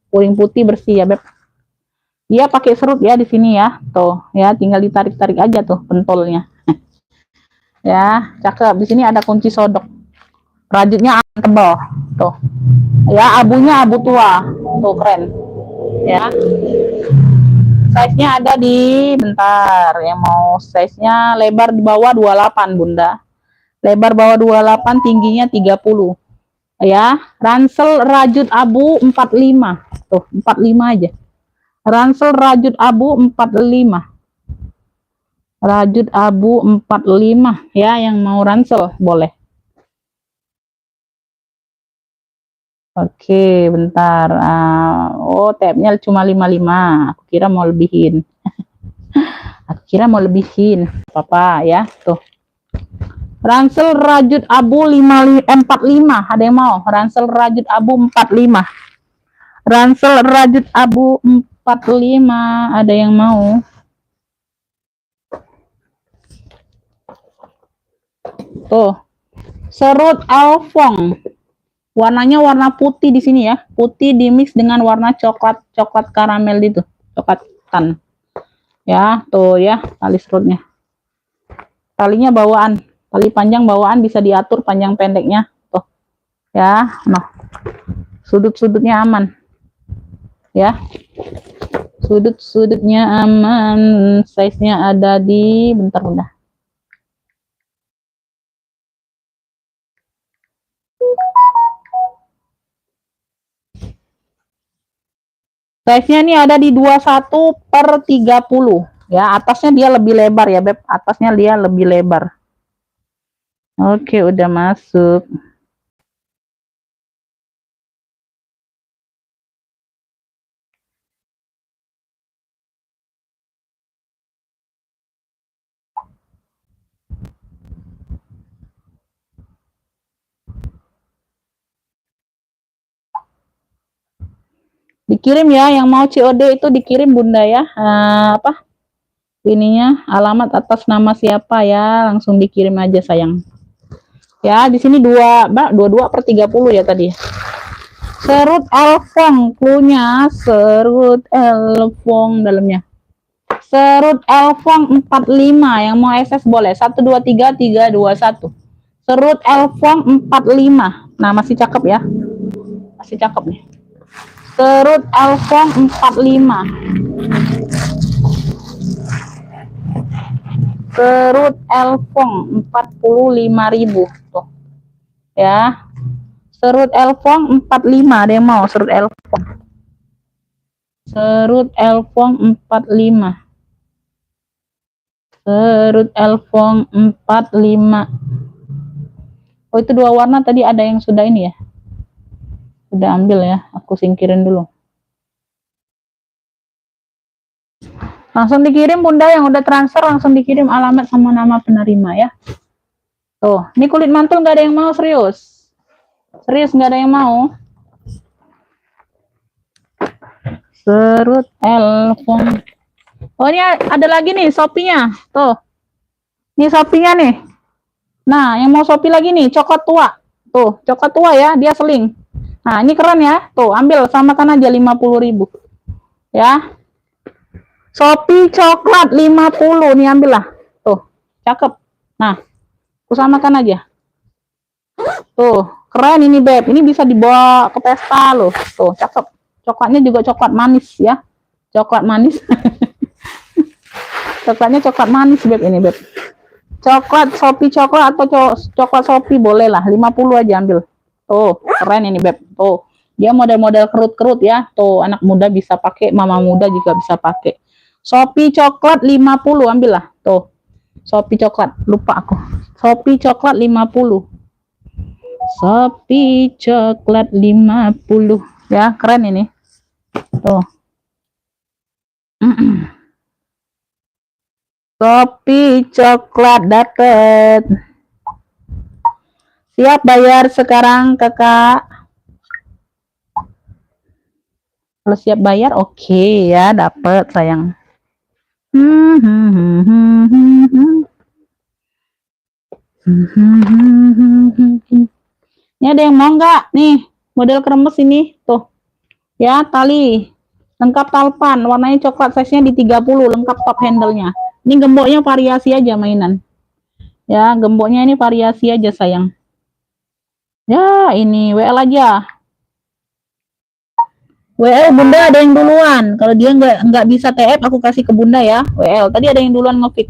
putih bersih ya Beb. Dia pakai serut ya di sini ya, tuh ya, tinggal ditarik-tarik aja tuh pentolnya. Ya, cakep. Di sini ada kunci sodok, rajutnya tebal tuh ya, abunya abu tua tuh, keren ya. Size nya ada di, bentar yang mau size nya, lebar di bawah 28 Bunda, lebar bawah 28, tingginya 30 ya. Ransel rajut abu 45 tuh, 45 aja. Ransel rajut abu 45, rajut abu 45 ya, yang mau ransel boleh. Oke, bentar. Oh, tabnya cuma 55. Aku kira mau lebihin. Aku kira mau lebihin. Apa ya? Tuh. Ransel rajut abu 45. Ada yang mau? Ransel rajut abu 45. Ransel rajut abu 45. Ada yang mau? Tuh. Serut alfong. Warnanya warna putih di sini ya. Putih dimix dengan warna coklat karamel itu. Coklat tan. Ya, tuh ya, tali serutnya. Talinya bawaan, tali panjang bawaan, bisa diatur panjang pendeknya tuh ya. Nah, sudut-sudutnya aman ya, sudut-sudutnya aman. Size nya ada di, bentar udah, size nya ini ada di 21/30 ya. Atasnya dia lebih lebar ya Beb, atasnya dia lebih lebar. Oke, udah masuk. Dikirim ya, yang mau COD itu dikirim Bunda ya. Apa ininya, alamat atas nama siapa ya, langsung dikirim aja sayang ya. Di sini 22/30 ya tadi. Serut elfong, cluenya serut elfong dalamnya. Serut elfong 45, yang mau SS boleh 123 321. Serut elfong 45. Nah, masih cakep ya, masih cakep nih. Serut elfong 45. Serut elfong 45.000 tuh ya. Serut elfong 45, ada yang mau serut elfong? Serut elfong 45. Serut elfong 45. Oh, itu dua warna tadi ada yang sudah ini ya. Sudah ambil ya, aku singkirin dulu. Langsung dikirim Bunda, yang udah transfer langsung dikirim alamat sama nama penerima ya. Tuh, ini kulit mantul nggak ada yang mau, serius. Serius nggak ada yang mau. Serut elfong. Oh, ini ada lagi nih Shopee-nya. Tuh. Ini Shopee-nya nih. Nah, yang mau Shopee lagi nih, coklat tua. Tuh, coklat tua ya, dia seling. Nah, ini keren ya. Tuh, ambil, samakan aja 50.000. Ya. Shopee coklat 50 nih, ambillah. Tuh, cakep. Nah, aku samakan aja. Tuh, keren ini Beb. Ini bisa dibawa ke pesta loh. Tuh, cakep. Coklatnya juga coklat manis ya. Coklat manis. Coklatnya coklat manis Beb ini Beb. Coklat Shopee coklat atau coklat Shopee boleh lah, 50 aja ambil. Tuh, keren ini Beb. Tuh, dia model-model kerut-kerut ya. Tuh, anak muda bisa pakai, mama muda juga bisa pakai. Shopee coklat 50, ambil lah. Tuh, Shopee coklat, lupa aku. Shopee coklat 50. Shopee coklat 50. Ya, keren ini. Tuh. Shopee coklat dapet. Siap bayar sekarang Kakak? Kalau siap bayar oke ya, dapet sayang. Ini ada yang mau nggak? Nih, model kremes ini. Tuh. Ya, tali. Lengkap talpan. Warnanya coklat. Size-nya di 30. Lengkap top handle-nya. Ini gemboknya variasi aja mainan. Ya, gemboknya ini variasi aja sayang. Ya, ini WL aja. WL Bunda ada yang duluan. Kalau dia nggak bisa TF, aku kasih ke Bunda ya. WL. Tadi ada yang duluan nge-fix.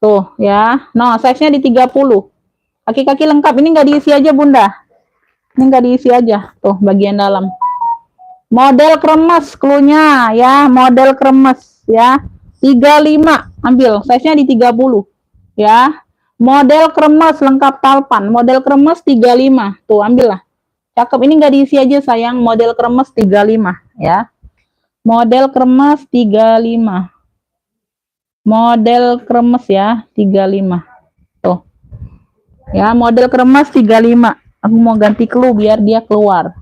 Tuh ya. No, size-nya di 30. Kaki-kaki lengkap. Ini nggak diisi aja Bunda. Ini nggak diisi aja. Tuh bagian dalam. Model kremes klunya ya. Model kremes ya. 35. Ambil. Size-nya di 30. Ya. Model kremes lengkap talpan. Model kremes 35. Tuh ambil lah. Cakep. Ini nggak diisi aja sayang. Model kremes 35 ya. Model kremes 35. Model kremes ya 35. Tuh. Ya, model kremes 35. Aku mau ganti clue biar dia keluar.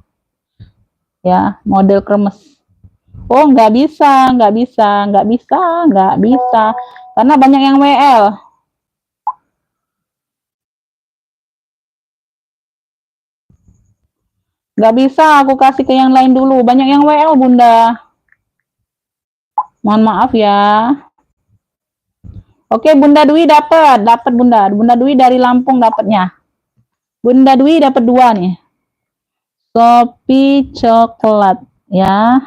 Ya, model kremes. Oh, nggak bisa, nggak bisa, nggak bisa, nggak bisa. Karena banyak yang WL. Nggak bisa, aku kasih ke yang lain dulu. Banyak yang WL, Bunda. Mohon maaf ya. Oke, Bunda Dwi dapat Bunda. Bunda Dwi dari Lampung dapatnya. Bunda Dwi dapat 2 nih. Kopi coklat ya.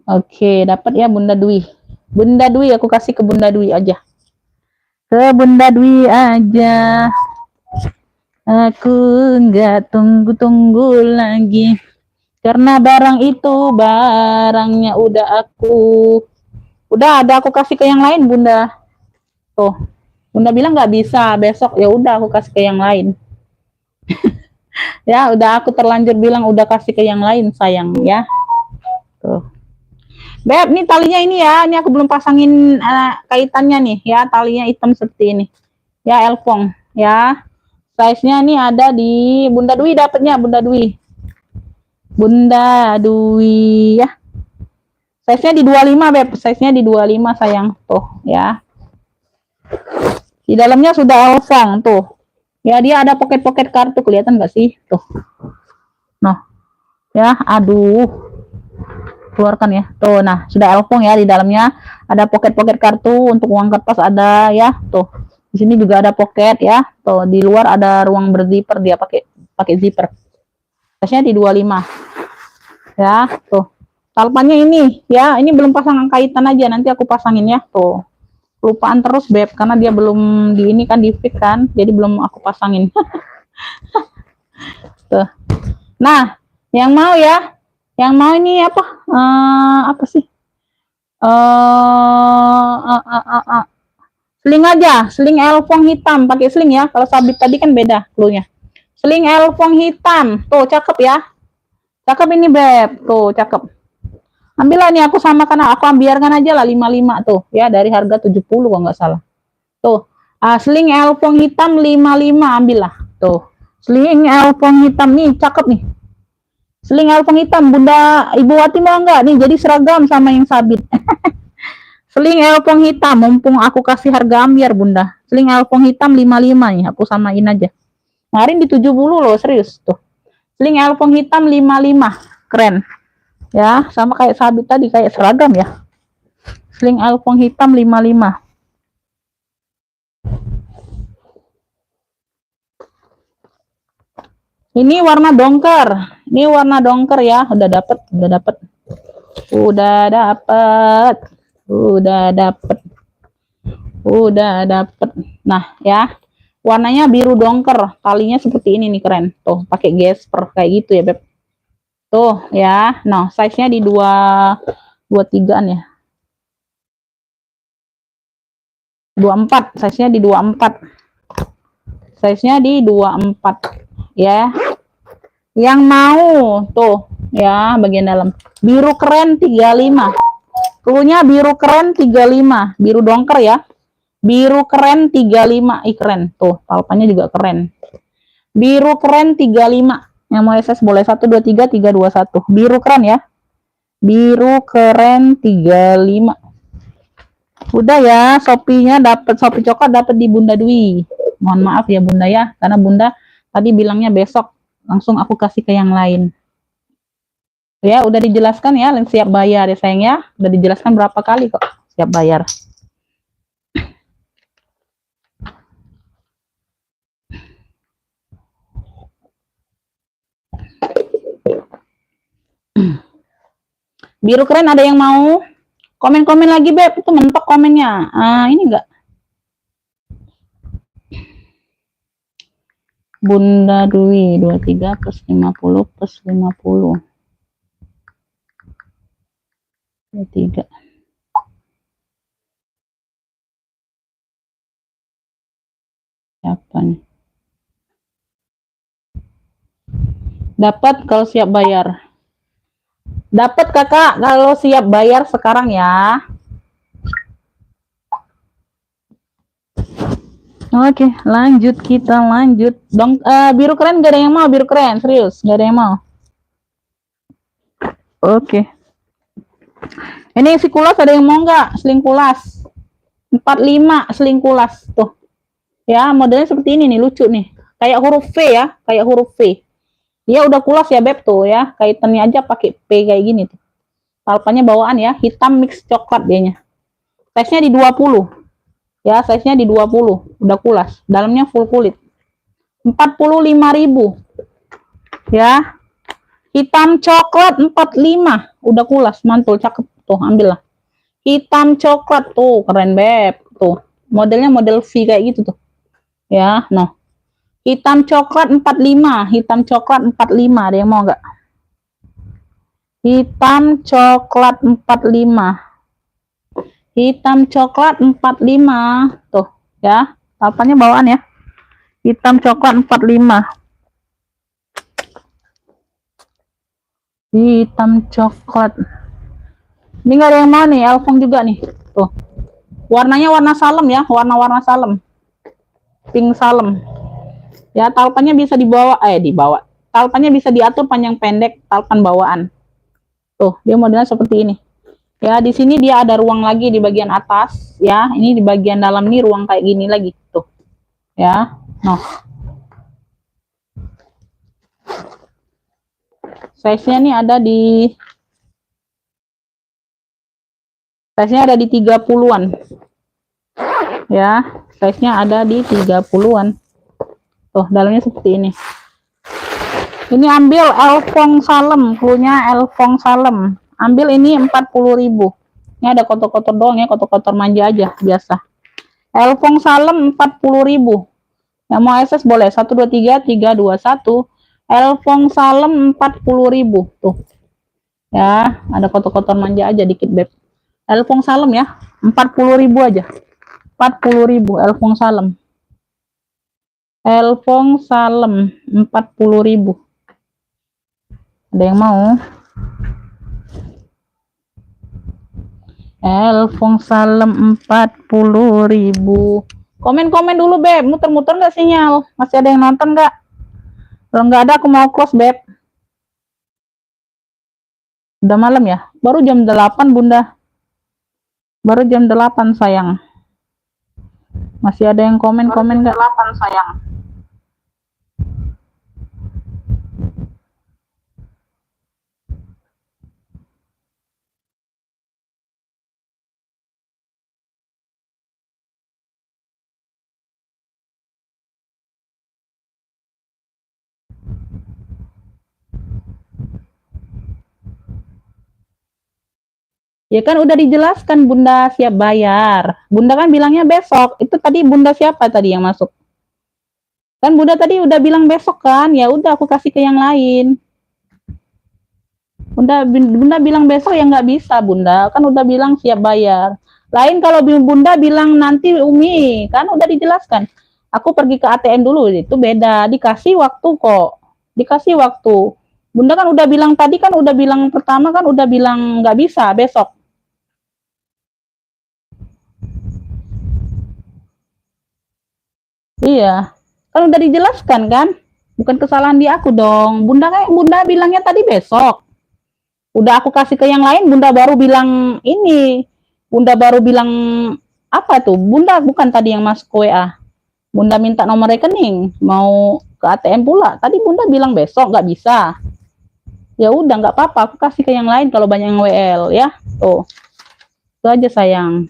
Oke, dapat ya Bunda Dwi. Bunda Dwi aku kasih ke Bunda Dwi aja. Ke Bunda Dwi aja. Aku nggak tunggu-tunggu lagi. Karena barang itu barangnya udah ada aku kasih ke yang lain Bunda. Tuh. Bunda bilang nggak bisa, besok ya udah aku kasih ke yang lain. Ya, udah aku terlanjur bilang udah kasih ke yang lain sayang ya. Tuh. Beb, nih talinya ini ya. Ini aku belum pasangin kaitannya nih ya. Talinya hitam seperti ini. Ya, elfong ya. Size-nya nih ada di Bunda Dwi dapatnya Bunda Dwi. Bunda Dwi ya. Size-nya di 25, Beb. Size-nya di 25 sayang. Tuh ya. Di dalamnya sudah elfong tuh. Ya, dia ada pocket-pocket kartu, kelihatan nggak sih? Tuh. Noh. Ya, aduh. Keluarkan ya. Tuh, nah, sudah elfong ya di dalamnya. Ada pocket-pocket kartu untuk uang kertas ada ya. Tuh. Di sini juga ada pocket ya. Tuh, di luar ada ruang berzipper, dia pakai zipper. Size-nya di 25. Ya, tuh. Talpannya ini ya. Ini belum pasang kaitan aja, nanti aku pasangin ya. Tuh. Lupaan terus Beb karena dia belum di ini kan di fit kan, jadi belum aku pasangin. Tuh. Nah, yang mau ya, yang mau ini apa? Apa sih? Sling aja, sling elfong hitam, pakai sling ya. Kalau sabit tadi kan beda cluenya. Sling elfong hitam, tuh cakep ya. Cakep ini Beb, tuh cakep. Ambillah nih aku samakan, aku biarkan aja lah 55 tuh ya, dari harga 70 kalau nggak salah. Tuh, sling elfong hitam 55 ambillah. Tuh, sling elfong hitam nih cakep nih. Sling elfong hitam Bunda Ibu Wati mau nggak nih, jadi seragam sama yang sabit. Sling elfong hitam, mumpung aku kasih harga ambiar Bunda. Sling elfong hitam 55 nih, aku samain aja. Kemarin di 70 loh, serius tuh. Sling elfong hitam 55, keren. Ya, sama kayak sabit tadi, kayak seragam ya. Sling elfong hitam 55. Ini warna dongker. Ini warna dongker ya. Udah dapet. Nah, ya. Warnanya biru dongker. Talinya seperti ini nih, keren. Tuh, pakai gesper kayak gitu ya, Beb. Tuh, ya. Nah, size-nya di 23-an ya. 24, size-nya di 24. Size-nya di 24. Ya. Yang mau tuh ya, bagian dalam biru keren 35. Cluenya biru keren 35, biru dongker ya. Biru keren 35, keren. Tuh, palpannya juga keren. Biru keren 35. Yang mau SS boleh 1, 2, 3, 3, 2, 1. Biru keren ya. Biru keren 35. Udah ya, Shopee-nya dapat, Shopee coklat dapat di Bunda Dwi. Mohon maaf ya Bunda ya, karena Bunda tadi bilangnya besok. Langsung aku kasih ke yang lain. Ya, udah dijelaskan ya, siap bayar ya sayang ya. Udah dijelaskan berapa kali kok siap bayar. Biru keren ada yang mau? Komen-komen lagi Beb, itu mentok komennya. Ini enggak. Bunda Dwi 23 plus 50 plus 50. 23. Siapa nih? Dapat kalau siap bayar. Dapat kakak kalau siap bayar sekarang ya. Oke, lanjut kita lanjut dong. Biru keren gak ada yang mau, biru keren serius gak ada yang mau. Oke. Ini si kulas ada yang mau nggak? Seling kulas 45 seling kulas tuh. Ya modelnya seperti ini nih, lucu nih. Kayak huruf V ya, kayak huruf V. Dia udah kulas ya Beb tuh ya. Kaitannya aja pakai P kayak gini tuh. Talpanya bawaan ya, hitam mix coklat dianya. Size-nya di 20. Ya, size-nya di 20. Udah kulas. Dalamnya full kulit. 45.000. Ya. Hitam coklat 45. Udah kulas, mantul, cakep. Tuh, ambil lah. Hitam coklat tuh, keren Beb. Tuh. Modelnya model V kayak gitu tuh. Ya, noh. Hitam coklat 45. Hitam coklat 45. Ada yang mau nggak? Hitam coklat 45. Hitam coklat 45. Tuh, ya. Talpannya bawaan ya. Hitam coklat 45. Hitam coklat. Ini nggak ada yang mau nih, Elfong juga nih. Tuh. Warnanya warna salem ya, warna-warna salem. Pink salem. Ya, talpannya bisa dibawa, Talpannya bisa diatur panjang pendek, talpan bawaan. Tuh, dia modelnya seperti ini. Ya, di sini dia ada ruang lagi di bagian atas, ya. Ini di bagian dalam nih ruang kayak gini lagi, tuh. Ya. Nah. Size-nya nih ada di size-nya ada di 30-an. Ya, size-nya ada di 30-an. Tuh, dalamnya seperti ini. Ini ambil Elfong Salem, cluenya Elfong Salem. Ambil ini 40.000. Ini ada kotor-kotor doang ya, kotor-kotor manja aja biasa. Elfong Salem 40.000. Yang mau SS boleh 1 2 3 3 2 1. Elfong Salem 40.000. Tuh. Ya, ada kotor-kotor manja aja dikit Beb. Elfong Salem ya, 40.000 aja. 40.000 Elfong Salem. Elfong Salem 40.000. Ada yang mau? Elfong Salem 40.000. Komen-komen dulu Beb, muter-muter nggak sinyal? Masih ada yang nonton nggak? Kalau nggak ada aku mau close Beb. Udah malam ya? Baru jam 8 Bunda. Baru jam 8 sayang. Masih ada yang komen-komen nggak? 8 sayang. Ya kan udah dijelaskan Bunda siap bayar. Bunda kan bilangnya besok. Itu tadi Bunda siapa tadi yang masuk? Kan Bunda tadi udah bilang besok kan? Ya udah aku kasih ke yang lain. Bunda bilang besok ya nggak bisa Bunda. Kan udah bilang siap bayar. Lain kalau Bunda bilang nanti Umi, kan udah dijelaskan. Aku pergi ke ATM dulu, itu beda. Dikasih waktu kok. Dikasih waktu. Bunda kan udah bilang tadi kan udah bilang pertama kan udah bilang nggak bisa besok. Iya, kan udah dijelaskan kan? Bukan kesalahan di aku dong. Bunda bilangnya tadi besok. Udah aku kasih ke yang lain, Bunda baru bilang ini. Bunda baru bilang apa tuh? Bunda bukan tadi yang masuk ke WA. Bunda minta nomor rekening, mau ke ATM pula. Tadi Bunda bilang besok nggak bisa. Ya udah nggak apa-apa, aku kasih ke yang lain kalau banyak yang WL ya. Tuh, itu aja sayang.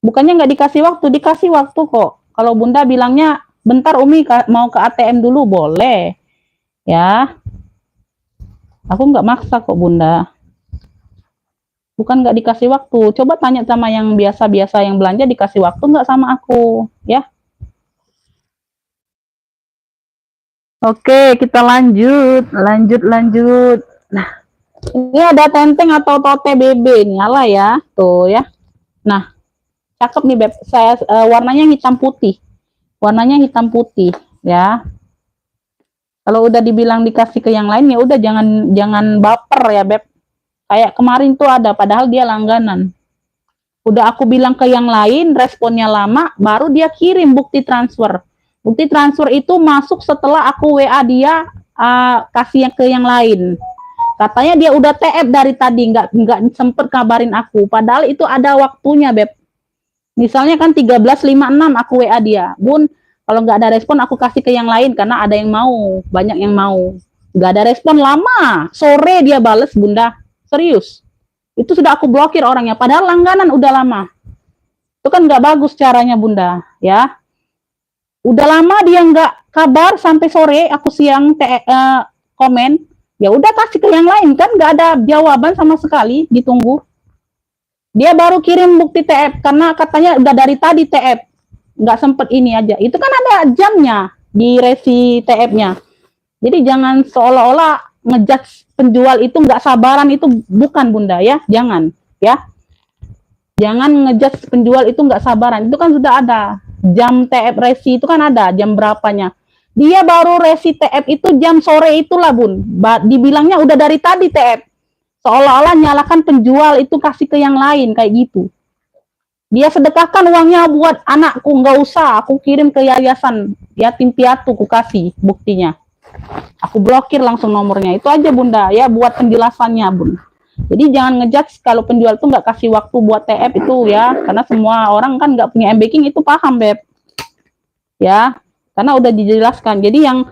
Bukannya nggak dikasih waktu kok. Kalau Bunda bilangnya bentar Umi mau ke ATM dulu boleh ya. Aku nggak maksa kok Bunda. Bukan nggak dikasih waktu. Coba tanya sama yang biasa-biasa yang belanja dikasih waktu nggak sama aku ya. Oke, kita lanjut. Nah, ini ada tenteng atau tote BB nyala ya, tuh ya. Nah, cakep nih Beb. Warnanya hitam putih. Warnanya hitam putih ya. Kalau udah dibilang dikasih ke yang lain ya udah jangan baper ya Beb. Kayak kemarin tuh ada padahal dia langganan. Udah aku bilang ke yang lain, responnya lama, baru dia kirim bukti transfer. Bukti transfer itu masuk setelah aku WA dia kasih ke yang lain. Katanya dia udah TF dari tadi, nggak sempet kabarin aku. Padahal itu ada waktunya, Beb. Misalnya kan 13.56 aku WA dia. Bun, kalau nggak ada respon aku kasih ke yang lain karena ada yang mau, banyak yang mau. Nggak ada respon lama. Sore dia bales, Bunda. Serius. Itu sudah aku blokir orangnya. Padahal langganan udah lama. Itu kan nggak bagus caranya, Bunda. Ya. Udah lama dia nggak kabar sampai sore. Aku siang komen. Ya udah kasih ke yang lain kan nggak ada jawaban sama sekali. Ditunggu. Dia baru kirim bukti TF karena katanya udah dari tadi TF. Nggak sempet ini aja. Itu kan ada jamnya di resi TF-nya. Jadi jangan seolah-olah ngejudge penjual itu nggak sabaran, itu bukan Bunda ya, jangan ya. Jangan ngejudge penjual itu nggak sabaran, itu kan sudah ada jam TF resi, itu kan ada jam berapanya. Dia baru resi TF itu jam sore itulah Bun. Dibilangnya udah dari tadi TF. Seolah-olah nyalakan penjual itu kasih ke yang lain kayak gitu. Dia sedekahkan uangnya buat anakku, nggak usah aku kirim ke yayasan yatim piatu, aku kasih buktinya. Aku blokir langsung nomornya. Itu aja Bunda ya, buat penjelasannya Bun. Jadi jangan ngejudge kalau penjual tuh nggak kasih waktu buat TF itu ya, karena semua orang kan nggak punya M-Banking itu paham Beb. Ya, karena udah dijelaskan. Jadi yang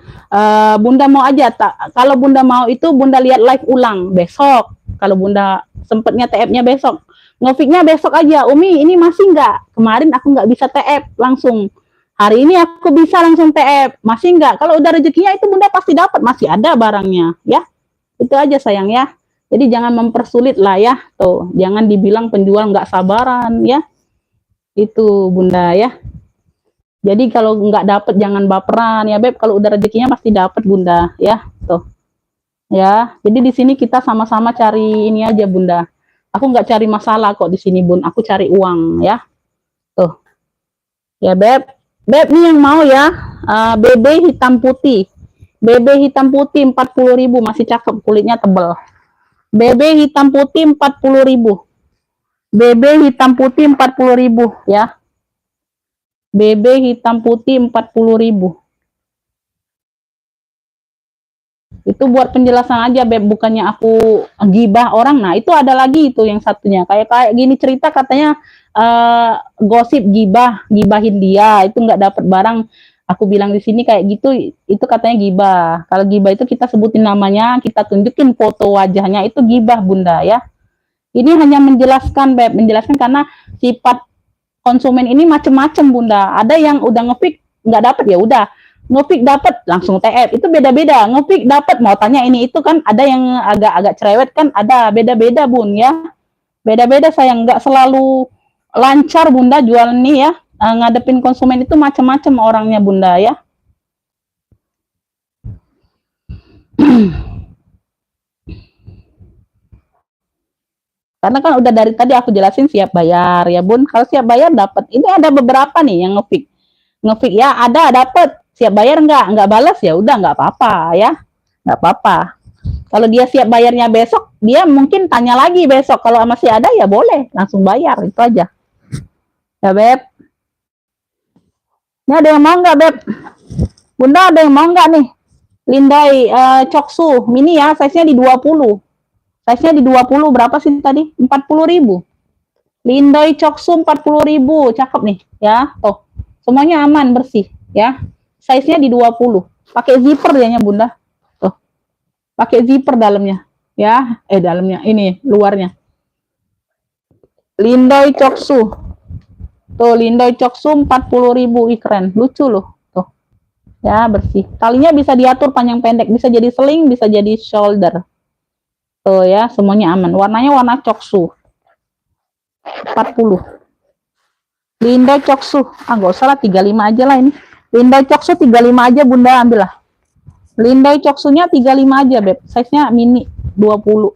Bunda mau aja, kalau Bunda mau itu Bunda lihat live ulang besok. Kalau Bunda sempetnya TF-nya besok, ngefiknya besok aja. Umi ini masih nggak? Kemarin aku nggak bisa TF langsung. Hari ini aku bisa langsung TF, masih nggak? Kalau udah rezekinya itu Bunda pasti dapat, masih ada barangnya, ya. Itu aja sayang ya. Jadi jangan mempersulit lah ya, tuh. Jangan dibilang penjual nggak sabaran ya. Itu Bunda ya. Jadi kalau nggak dapet jangan baperan ya Beb. Kalau udah rezekinya pasti dapet Bunda ya, tuh. Ya. Jadi di sini kita sama-sama cari ini aja Bunda. Aku nggak cari masalah kok di sini Bun. Aku cari uang ya, tuh. Ya Beb. Beb nih yang mau ya, BB hitam putih. BB hitam putih 40.000, masih cakep, kulitnya tebal. BB hitam putih 40.000. BB hitam putih 40.000 ya. BB hitam putih 40.000. Itu buat penjelasan aja Beb, bukannya aku gibah orang. Nah, itu ada lagi itu yang satunya. Kayak gini cerita katanya gosip gibahin dia, itu nggak dapat barang. Aku bilang di sini kayak gitu, itu katanya gibah. Kalau gibah itu kita sebutin namanya, kita tunjukin foto wajahnya, itu gibah Bunda ya. Ini hanya menjelaskan Beb, menjelaskan karena sifat konsumen ini macem-macem Bunda. Ada yang udah ngepik nggak dapat ya udah, ngepik dapat langsung TF, itu beda-beda. Ngepik dapat mau tanya ini itu kan, ada yang agak-agak cerewet kan, ada beda-beda Bun ya. Beda-beda sayang, nggak selalu lancar Bunda jual nih ya. Ngadepin konsumen itu macam-macam orangnya Bunda ya. Karena kan udah dari tadi aku jelasin siap bayar ya Bun. Kalau siap bayar dapat. Ini ada beberapa nih yang ngefik. Ngefik ya ada dapat. Siap bayar enggak balas ya udah enggak apa-apa ya. Enggak apa-apa. Kalau dia siap bayarnya besok, dia mungkin tanya lagi besok. Kalau masih ada ya boleh langsung bayar, itu aja. Ya Beb. Ini ada yang mau nggak Beb? Bunda ada yang mau nggak nih? Lindai Choksu mini ya, size-nya di 20. Size-nya di 20, berapa sih tadi? 40.000. Lindai Choksu 40.000, cakep nih ya. Tuh. Semuanya aman, bersih ya. Size-nya di 20. Pakai zipper dianya Bunda. Tuh. Pakai zipper dalamnya ya. Dalamnya ini luarnya. Lindai Choksu. Tuh, Lindai Choksu 40.000, keren. Lucu loh. Tuh. Ya, bersih. Talinya bisa diatur panjang pendek, bisa jadi sling, bisa jadi shoulder. Tuh ya, semuanya aman. Warnanya warna Choksu. 40. Linda Choksu. Nggak usah lah, 35 aja lah ini. Linda Choksu 35 aja Bunda, ambil lah. Linda Choksunya 35 aja, Beb. Size-nya mini 20.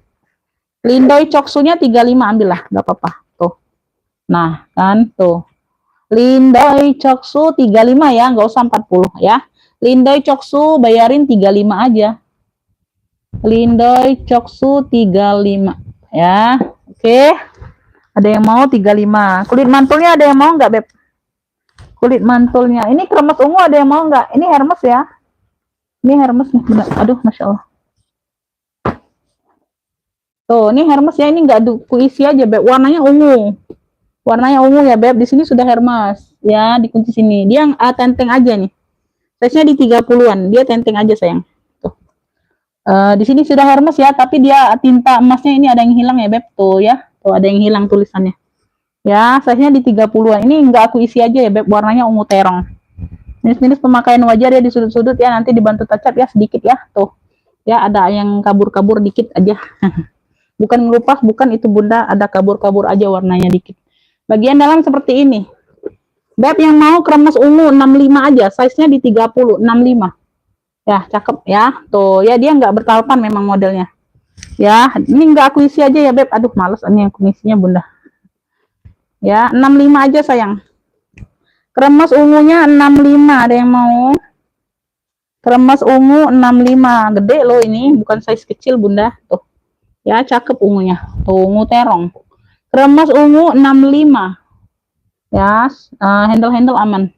Linda Choksunya 35, ambil lah, nggak apa-apa. Tuh. Nah, kan tuh. Linda Choksu 35 ya, nggak usah 40 ya. Linda Choksu bayarin 35 aja. Linda Choksu 35 ya. Oke. Ada yang mau 35. Kulit mantulnya ada yang mau nggak, Beb? Kulit mantulnya. Ini kremes ungu ada yang mau nggak? Ini Hermes ya. Ini Hermes nih. Benar. Aduh, Masya Allah. Tuh, ini Hermes ya. Ini nggak kuisi aja, Beb. Warnanya ungu. Warnanya ungu ya, Beb. Di sini sudah Hermes. Ya, dikunci sini. Dia yang tenteng aja nih. Size-nya di 30-an. Dia tenteng aja, sayang. Tuh. Di sini sudah Hermes ya, tapi dia tinta emasnya ini ada yang hilang ya, Beb. Tuh ya. Tuh, ada yang hilang tulisannya. Ya, size-nya di 30-an. Ini nggak aku isi aja ya, Beb. Warnanya ungu terong. Minus-minus pemakaian wajar ya di sudut-sudut ya, nanti dibantu touch up ya sedikit ya. Tuh. Ya, ada yang kabur-kabur dikit aja. Bukan ngelupas, bukan itu Bunda, ada kabur-kabur aja warnanya dikit. Bagian dalam seperti ini. Beb yang mau kremes ungu 65 aja, size-nya di 30, 65. Ya, cakep ya. Tuh, ya dia nggak bertalpan memang modelnya. Ya, ini nggak aku isi aja ya, Beb. Aduh, males ini yang komisinya Bunda. Ya, 65 aja sayang. Kremes ungunya 65, ada yang mau? Kremes ungu 65, gede loh ini, bukan size kecil Bunda. Tuh. Ya, cakep ungunya. Tuh, ungu terong. Kremes ungu 65. Ya, handle-handle aman.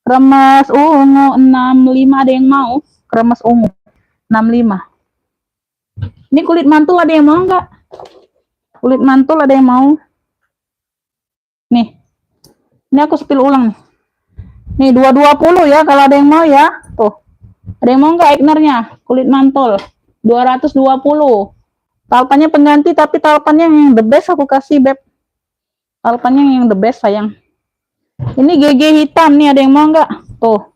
Kremes ungu 65, ada yang mau? Kremes ungu 65. Ini kulit mantul ada yang mau nggak? Kulit mantul ada yang mau? Nih. Ini aku spill ulang nih. Nih 220 ya kalau ada yang mau ya. Tuh. Ada yang mau nggak Eignernya? Kulit mantul 220. Talpannya pengganti tapi talpannya yang the best aku kasih, Beb. Talpannya yang the best sayang. Ini GG hitam nih, ada yang mau nggak? Tuh.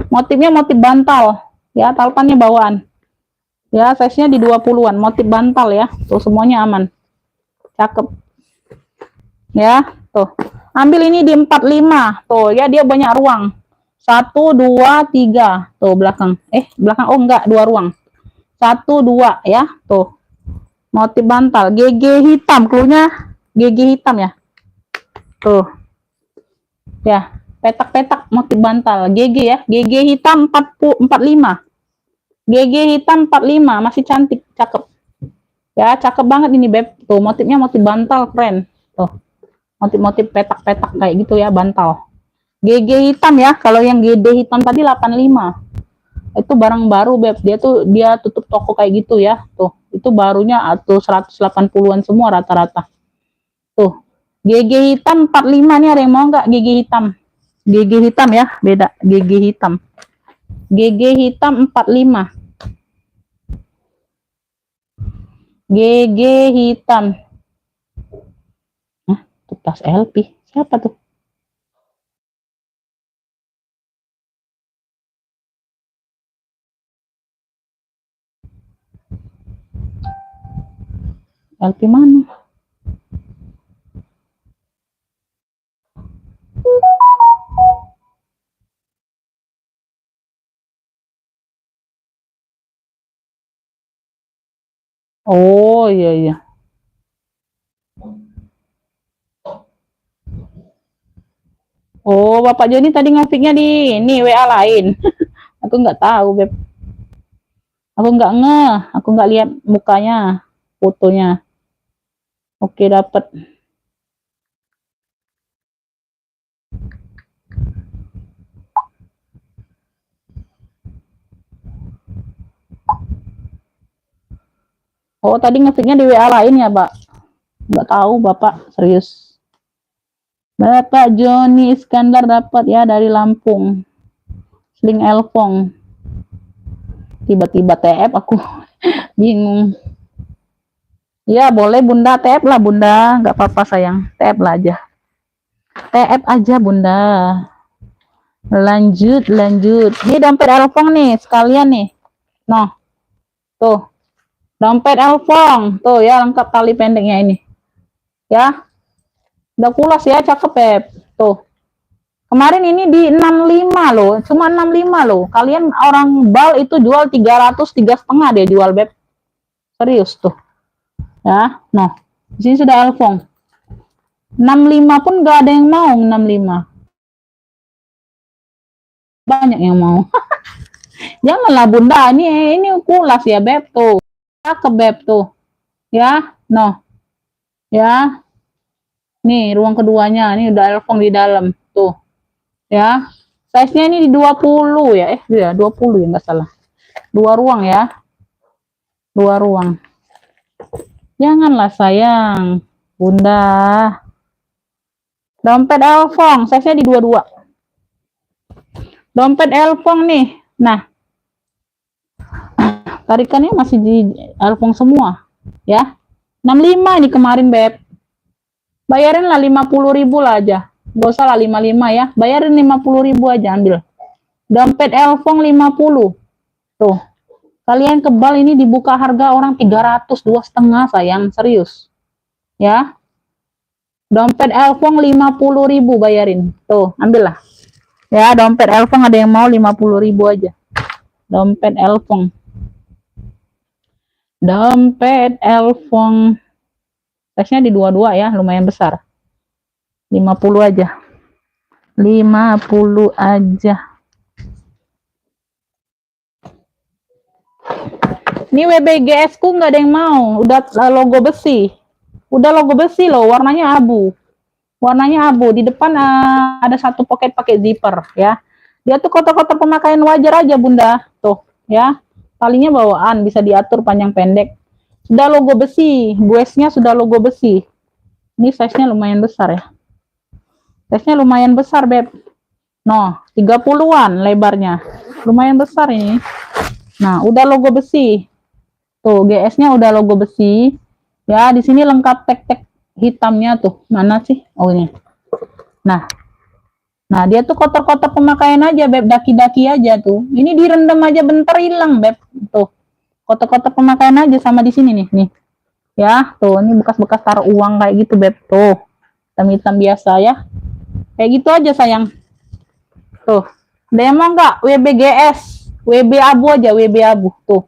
Motifnya motif bantal. Ya, talpannya bawaan. Ya, size-nya di 20-an, motif bantal ya. Tuh semuanya aman. Cakep. Ya, tuh. Ambil ini di 45. Tuh, ya dia banyak ruang. 1 2 3. Tuh belakang. Belakang. Oh enggak, 2 ruang. 1 2 ya. Tuh. Motif bantal. GG hitam, cluenya GG hitam ya. Tuh. Ya, petak-petak motif bantal. GG ya. GG hitam 45. GG hitam 45, masih cantik, cakep. Ya, cakep banget ini, Beb. Tuh, motifnya motif bantal, keren. Tuh. Motif-motif petak-petak kayak gitu ya, bantal. GG hitam ya. Kalau yang GD hitam tadi 85. Itu barang baru, Beb. Dia tutup toko kayak gitu ya. Tuh, itu barunya atau 180-an semua rata-rata. Tuh. GG hitam 45 nih, ada yang mau nggak GG hitam? GG hitam ya, beda. GG hitam. GG hitam 45. GG hitam. Hah, itu tas LP. Siapa tuh? LP mana? Oh, iya iya. Oh, Bapak Joni tadi ngopinya di ini WA lain. Aku nggak tahu, Beb. Aku nggak ngeh, aku nggak lihat mukanya, fotonya. Oke, dapat. Oh, tadi ngetiknya di WA lain ya, Pak? Nggak tahu, Bapak. Serius. Bapak Joni Iskandar dapat ya dari Lampung. Sling Elfong. Tiba-tiba TF aku bingung. Ya, boleh Bunda, TF lah Bunda. Nggak apa-apa sayang. TF lah aja. TF aja Bunda. Lanjut. Ini dompet Elfong nih, sekalian nih. Noh, tuh. Dompet Elfong. Tuh ya, lengkap tali pendeknya ini. Ya. Udah pulas ya, cakep Beb. Tuh. Kemarin ini di 65 loh, cuma 65 loh. Kalian orang bal itu jual 300, 3,5 dia jual Beb. Serius tuh. Ya, noh. Di sini sudah Elfong. 65 pun gak ada yang mau 65. Banyak yang mau. Janganlah Bunda, ini pulas ya Beb tuh. Cakep Beb tuh. Ya, noh. Ya. Nih, ruang keduanya, ini udah Elfong di dalam. Tuh. Ya. Size-nya ini di 20 ya. Ya, 20 ya enggak salah. 2 ruang ya. 2 ruang. Janganlah sayang. Bunda. Dompet Elfong, size-nya di 22. Dompet Elfong nih. Nah. Tarikannya masih di Elfong semua. Ya. 65 ini kemarin Beb. Bayarin lah 50.000 lah aja. Gak usah lah 55 ya. Bayarin 50.000 aja ambil. Dompet Elfong 50. Tuh. Kalian kebal ini dibuka harga orang 300, 2,5 sayang. Serius. Ya. Dompet Elfong 50.000 bayarin. Tuh, ambil lah. Ya, dompet Elfong ada yang mau 50.000 aja. Dompet Elfong. Dompet Elfong. Size-nya di 22 ya, lumayan besar. 50 aja. 50 aja. Ini WBGS ku nggak ada yang mau. Udah logo besi. Udah logo besi loh, warnanya abu. Warnanya abu. Di depan ada satu pocket pakai zipper ya. Dia tuh kotak-kotak pemakaian wajar aja Bunda. Tuh ya. Talinya bawaan, bisa diatur panjang pendek. Sudah logo besi. Buesnya sudah logo besi. Ini size-nya lumayan besar ya. Size-nya lumayan besar Beb. No, 30-an lebarnya. Lumayan besar ini. Nah, udah logo besi. Tuh, GS-nya udah logo besi. Ya, di sini lengkap tek-tek hitamnya tuh. Mana sih? Oh, ini. Nah. Nah, dia tuh kotak-kotak pemakaian aja, Beb. Daki-daki aja tuh. Ini direndam aja bentar hilang, Beb. Tuh. Kotak-kotak pemakaian aja sama di sini nih. Nih. Ya, tuh. Ini bekas-bekas taruh uang kayak gitu, Beb. Tuh. Hitam-hitam biasa ya. Kayak gitu aja, sayang. Tuh. Ada yang mau nggak? WBGS. WB abu aja, WB abu. Tuh.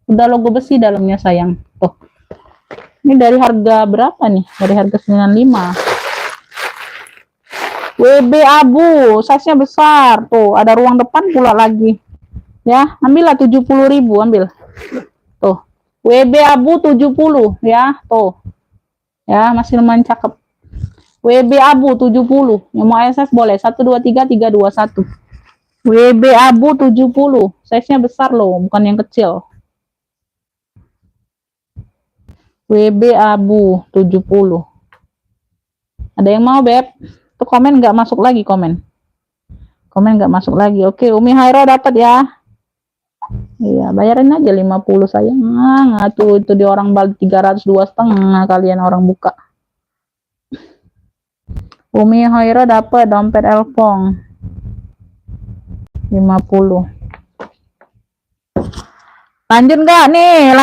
Udah logo besi dalamnya sayang. Tuh. Ini dari harga berapa nih? Dari harga 95. WB abu, size-nya besar. Tuh, ada ruang depan pula lagi. Ya, ambillah 70.000, ambil. Tuh. WB abu 70 ya, tuh. Ya, masih lumayan cakep. WB abu 70. Yang mau SS boleh 1 2 3 3 2 1. WB abu 70. Size-nya besar loh, bukan yang kecil. WB abu 70. Ada yang mau Beb? Tuh komen nggak masuk lagi komen. Komen nggak masuk lagi. Oke, Umi Hairo dapat ya. Iya, bayarin aja 50 sayang. Tuh itu di orang bal 302,5 kalian orang buka. Umi Hairo dapat dompet Elfong 50. Lanjut nggak nih?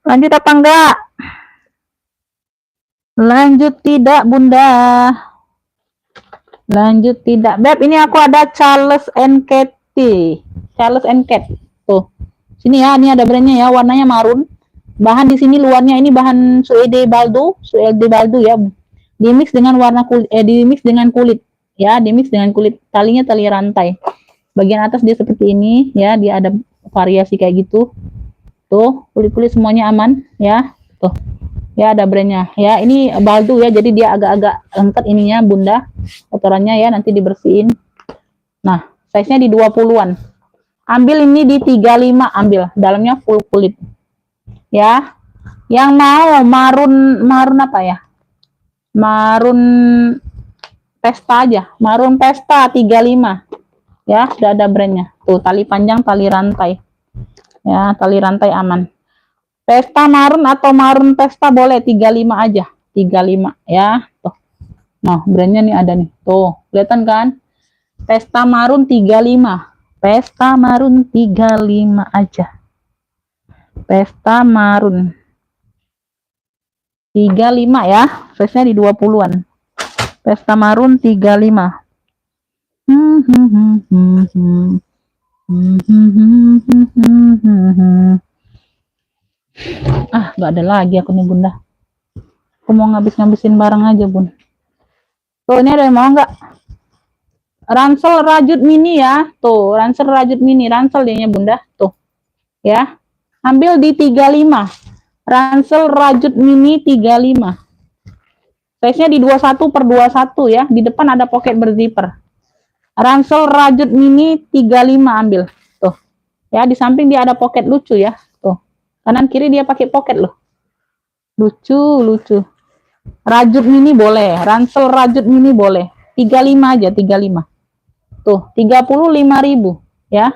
Lanjut apa enggak? Lanjut tidak Bunda. Lanjut tidak Beb. Ini aku ada Charles & Katie. Charles & Kat. Tuh. Sini ya, ini ada brandnya ya, warnanya marun. Bahan di sini luarnya ini bahan suede baldo ya. Dimix dengan warna kulit, dimix dengan kulit ya, dimix dengan kulit. Talinya tali rantai. Bagian atas dia seperti ini ya, dia ada variasi kayak gitu. Tuh, kulit-kulit semuanya aman ya. Tuh. Ya, ada brandnya ya. Ini baldo ya, jadi dia agak-agak lengket ininya Bunda. Kotorannya ya, nanti dibersihin. Nah, size-nya di 20-an. Ambil ini di 35, ambil. Dalamnya full kulit. Ya. Yang mau marun apa ya? Marun Pesta aja. Marun Pesta 35. Ya, sudah ada brandnya. Tuh, tali panjang, tali rantai. Ya, tali rantai aman. Pesta marun atau marun pesta boleh 35 aja. 35 ya. Tuh. Nah, brandnya nih ada nih. Tuh, kelihatan kan? Pesta marun 35. Pesta marun 35 aja. Pesta marun 35 ya. Size-nya di 20-an. Pesta marun 35. Ah, gak ada lagi aku nih bunda. Aku mau ngabis-ngabisin barang aja bun. Tuh, ini ada yang mau nggak? Ransel rajut mini ya. Tuh, ransel rajut mini. Ransel dia bunda. Tuh, ya. Ambil di 35. Ransel rajut mini 35. Size-nya di 21 per 21 ya. Di depan ada pocket berzipper. Ransel rajut mini 35 ambil. Tuh. Ya, di samping dia ada pocket lucu ya. Tuh. Kanan kiri dia pakai pocket loh. Lucu. Rajut mini boleh. Ransel rajut mini boleh. 35 aja, 35. Tuh, 35.000 ya.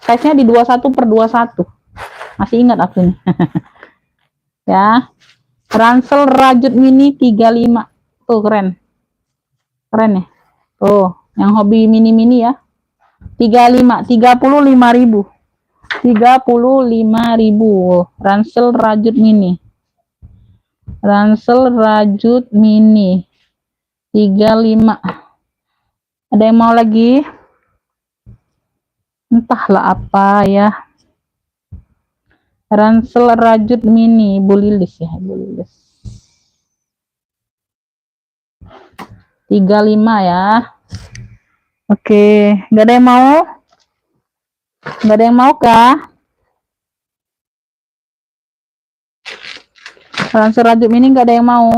Size-nya di 21 per 21. Masih ingat aku nih. Ya. Ransel rajut mini 35. Tuh, keren. Keren ya. Tuh, yang hobi mini-mini ya. 35, 35.000. 35.000. Ransel rajut mini. Ransel rajut mini 35. Ada yang mau lagi? Entahlah apa ya. Ransel rajut mini bulilis ya, bulilis. 35 ya. Oke, nggak ada yang mau? Nggak ada yang mau kah? Ransel rajut mini nggak ada yang mau.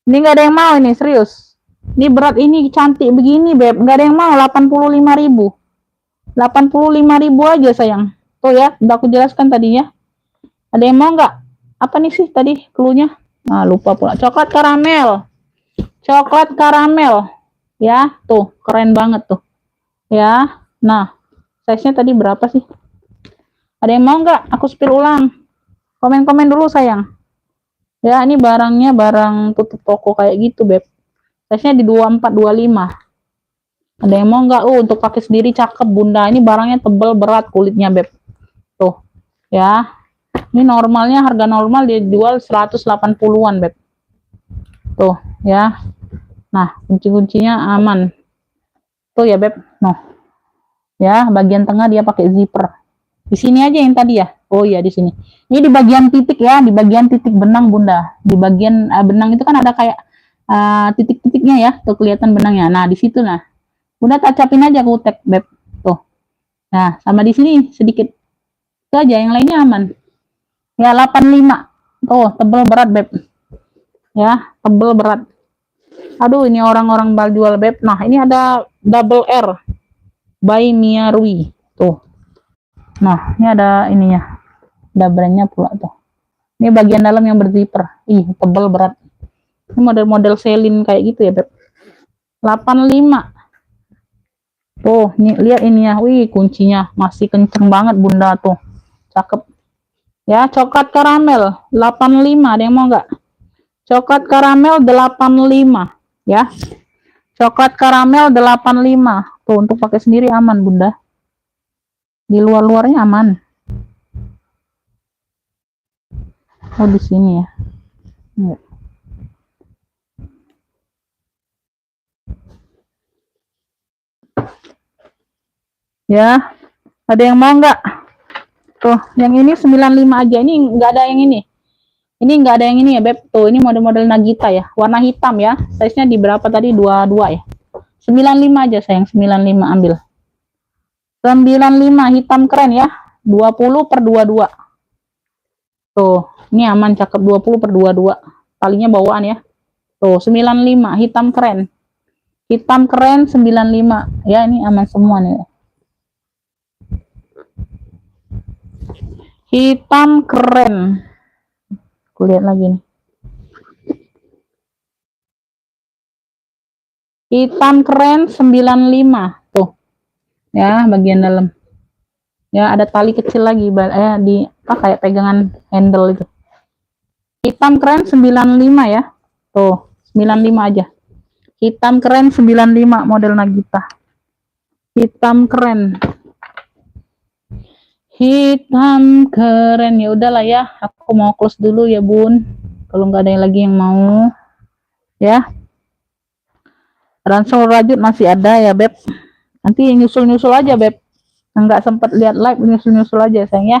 Ini nggak ada yang mau ini, serius. Ini berat, ini cantik begini beb, nggak ada yang mau. 85.000. 85.000 aja sayang. Tuh ya, udah aku jelaskan tadi ya. Ada yang mau nggak? Apa nih sih tadi cluenya? Nah, lupa pula. Coklat karamel. Coklat karamel. Ya, tuh, keren banget tuh. Ya. Nah, size-nya tadi berapa sih? Ada yang mau nggak? Aku spill ulang. Komen-komen dulu sayang. Ya, ini barangnya barang tutup toko kayak gitu, beb. Size-nya di 24 25. Ada yang mau nggak? Untuk pakai sendiri cakep, bunda. Ini barangnya tebal berat kulitnya, beb. Tuh. Ya. Ini normalnya harga normal dia jual 180-an, beb. Tuh, ya. Nah, kunci-kuncinya aman. Tuh ya, beb. Noh. Ya, bagian tengah dia pakai zipper. Di sini aja yang tadi ya. Oh iya, di sini. Ini di bagian titik ya, di bagian titik benang bunda. Di bagian benang itu kan ada kayak titik-titiknya ya, tuh kelihatan benangnya. Nah, di situ nah. Bunda tacapin aja kutek, beb. Tuh. Nah, sama di sini sedikit. Itu aja, yang lainnya aman. Ya, 85. Tuh, tebel berat, beb. Ya, tebel berat. Aduh, ini orang-orang bal jual, beb. Nah, ini ada double R by Mia Rui. Tuh. Nah, ini ada ininya. Ada brandnya pula tuh. Ini bagian dalam yang berzipper. Ih, tebal berat. Ini model-model Celine kayak gitu ya, beb. 85. Tuh, nih lihat ini ya. Wih, kuncinya masih kenceng banget bunda tuh. Cakep. Ya, coklat karamel 85. Ada yang mau nggak? Coklat karamel 85 ya. Coklat karamel 85. Tuh, untuk pakai sendiri aman bunda. Di luar-luarnya aman. Oh, di sini ya. Ya, ada yang mau nggak? Tuh, yang ini 95 aja. Ini nggak ada yang ini. Ini nggak ada yang ini ya, beb. Tuh, ini model-model Nagita ya. Warna hitam ya. Size-nya di berapa tadi? 22 ya. 95 aja sayang. 95 ambil. 95 hitam keren ya. 20 per 22. Tuh, ini aman cakep 20 per 22. Talinya bawaan ya. Tuh, 95 hitam keren. Hitam keren 95. Ya, ini aman semua nih. Hitam keren. Aku lihat lagi nih. Hitam keren 95 tuh ya, bagian dalam ya, ada tali kecil lagi di kayak pegangan handle itu. Hitam keren 95 ya, tuh 95 aja. Hitam keren 95 model Nagita, hitam keren, hitam keren. Ya udahlah ya, aku mau close dulu ya bun, kalau nggak ada yang lagi yang mau ya. Ransel rajut masih ada ya beb, nanti nyusul-nyusul aja beb, nggak sempat lihat live, nyusul-nyusul aja sayang ya.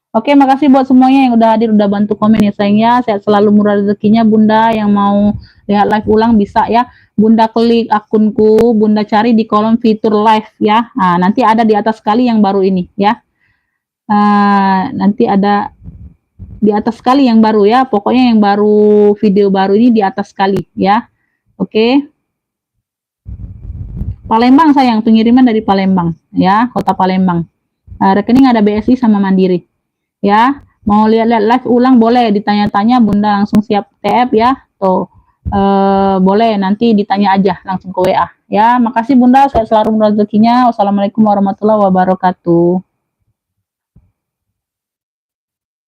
Oke, makasih buat semuanya yang udah hadir, udah bantu komen ya sayang ya. Sehat selalu, murah rezekinya bunda. Yang mau lihat live ulang bisa ya, bunda klik akunku, bunda cari di kolom fitur live ya. Nah, nanti ada di atas sekali yang baru ini ya. Nanti ada di atas sekali yang baru ya, pokoknya yang baru, video baru ini di atas sekali ya. Oke. Palembang sayang, pengiriman dari Palembang ya, kota Palembang. Rekening ada BSI sama Mandiri ya. Mau lihat-lihat live ulang boleh, ditanya-tanya bunda langsung siap TF ya. Tuh boleh, nanti ditanya aja langsung ke WA ya. Makasih bunda, saya selalu rezekinya. Wassalamualaikum warahmatullahi wabarakatuh.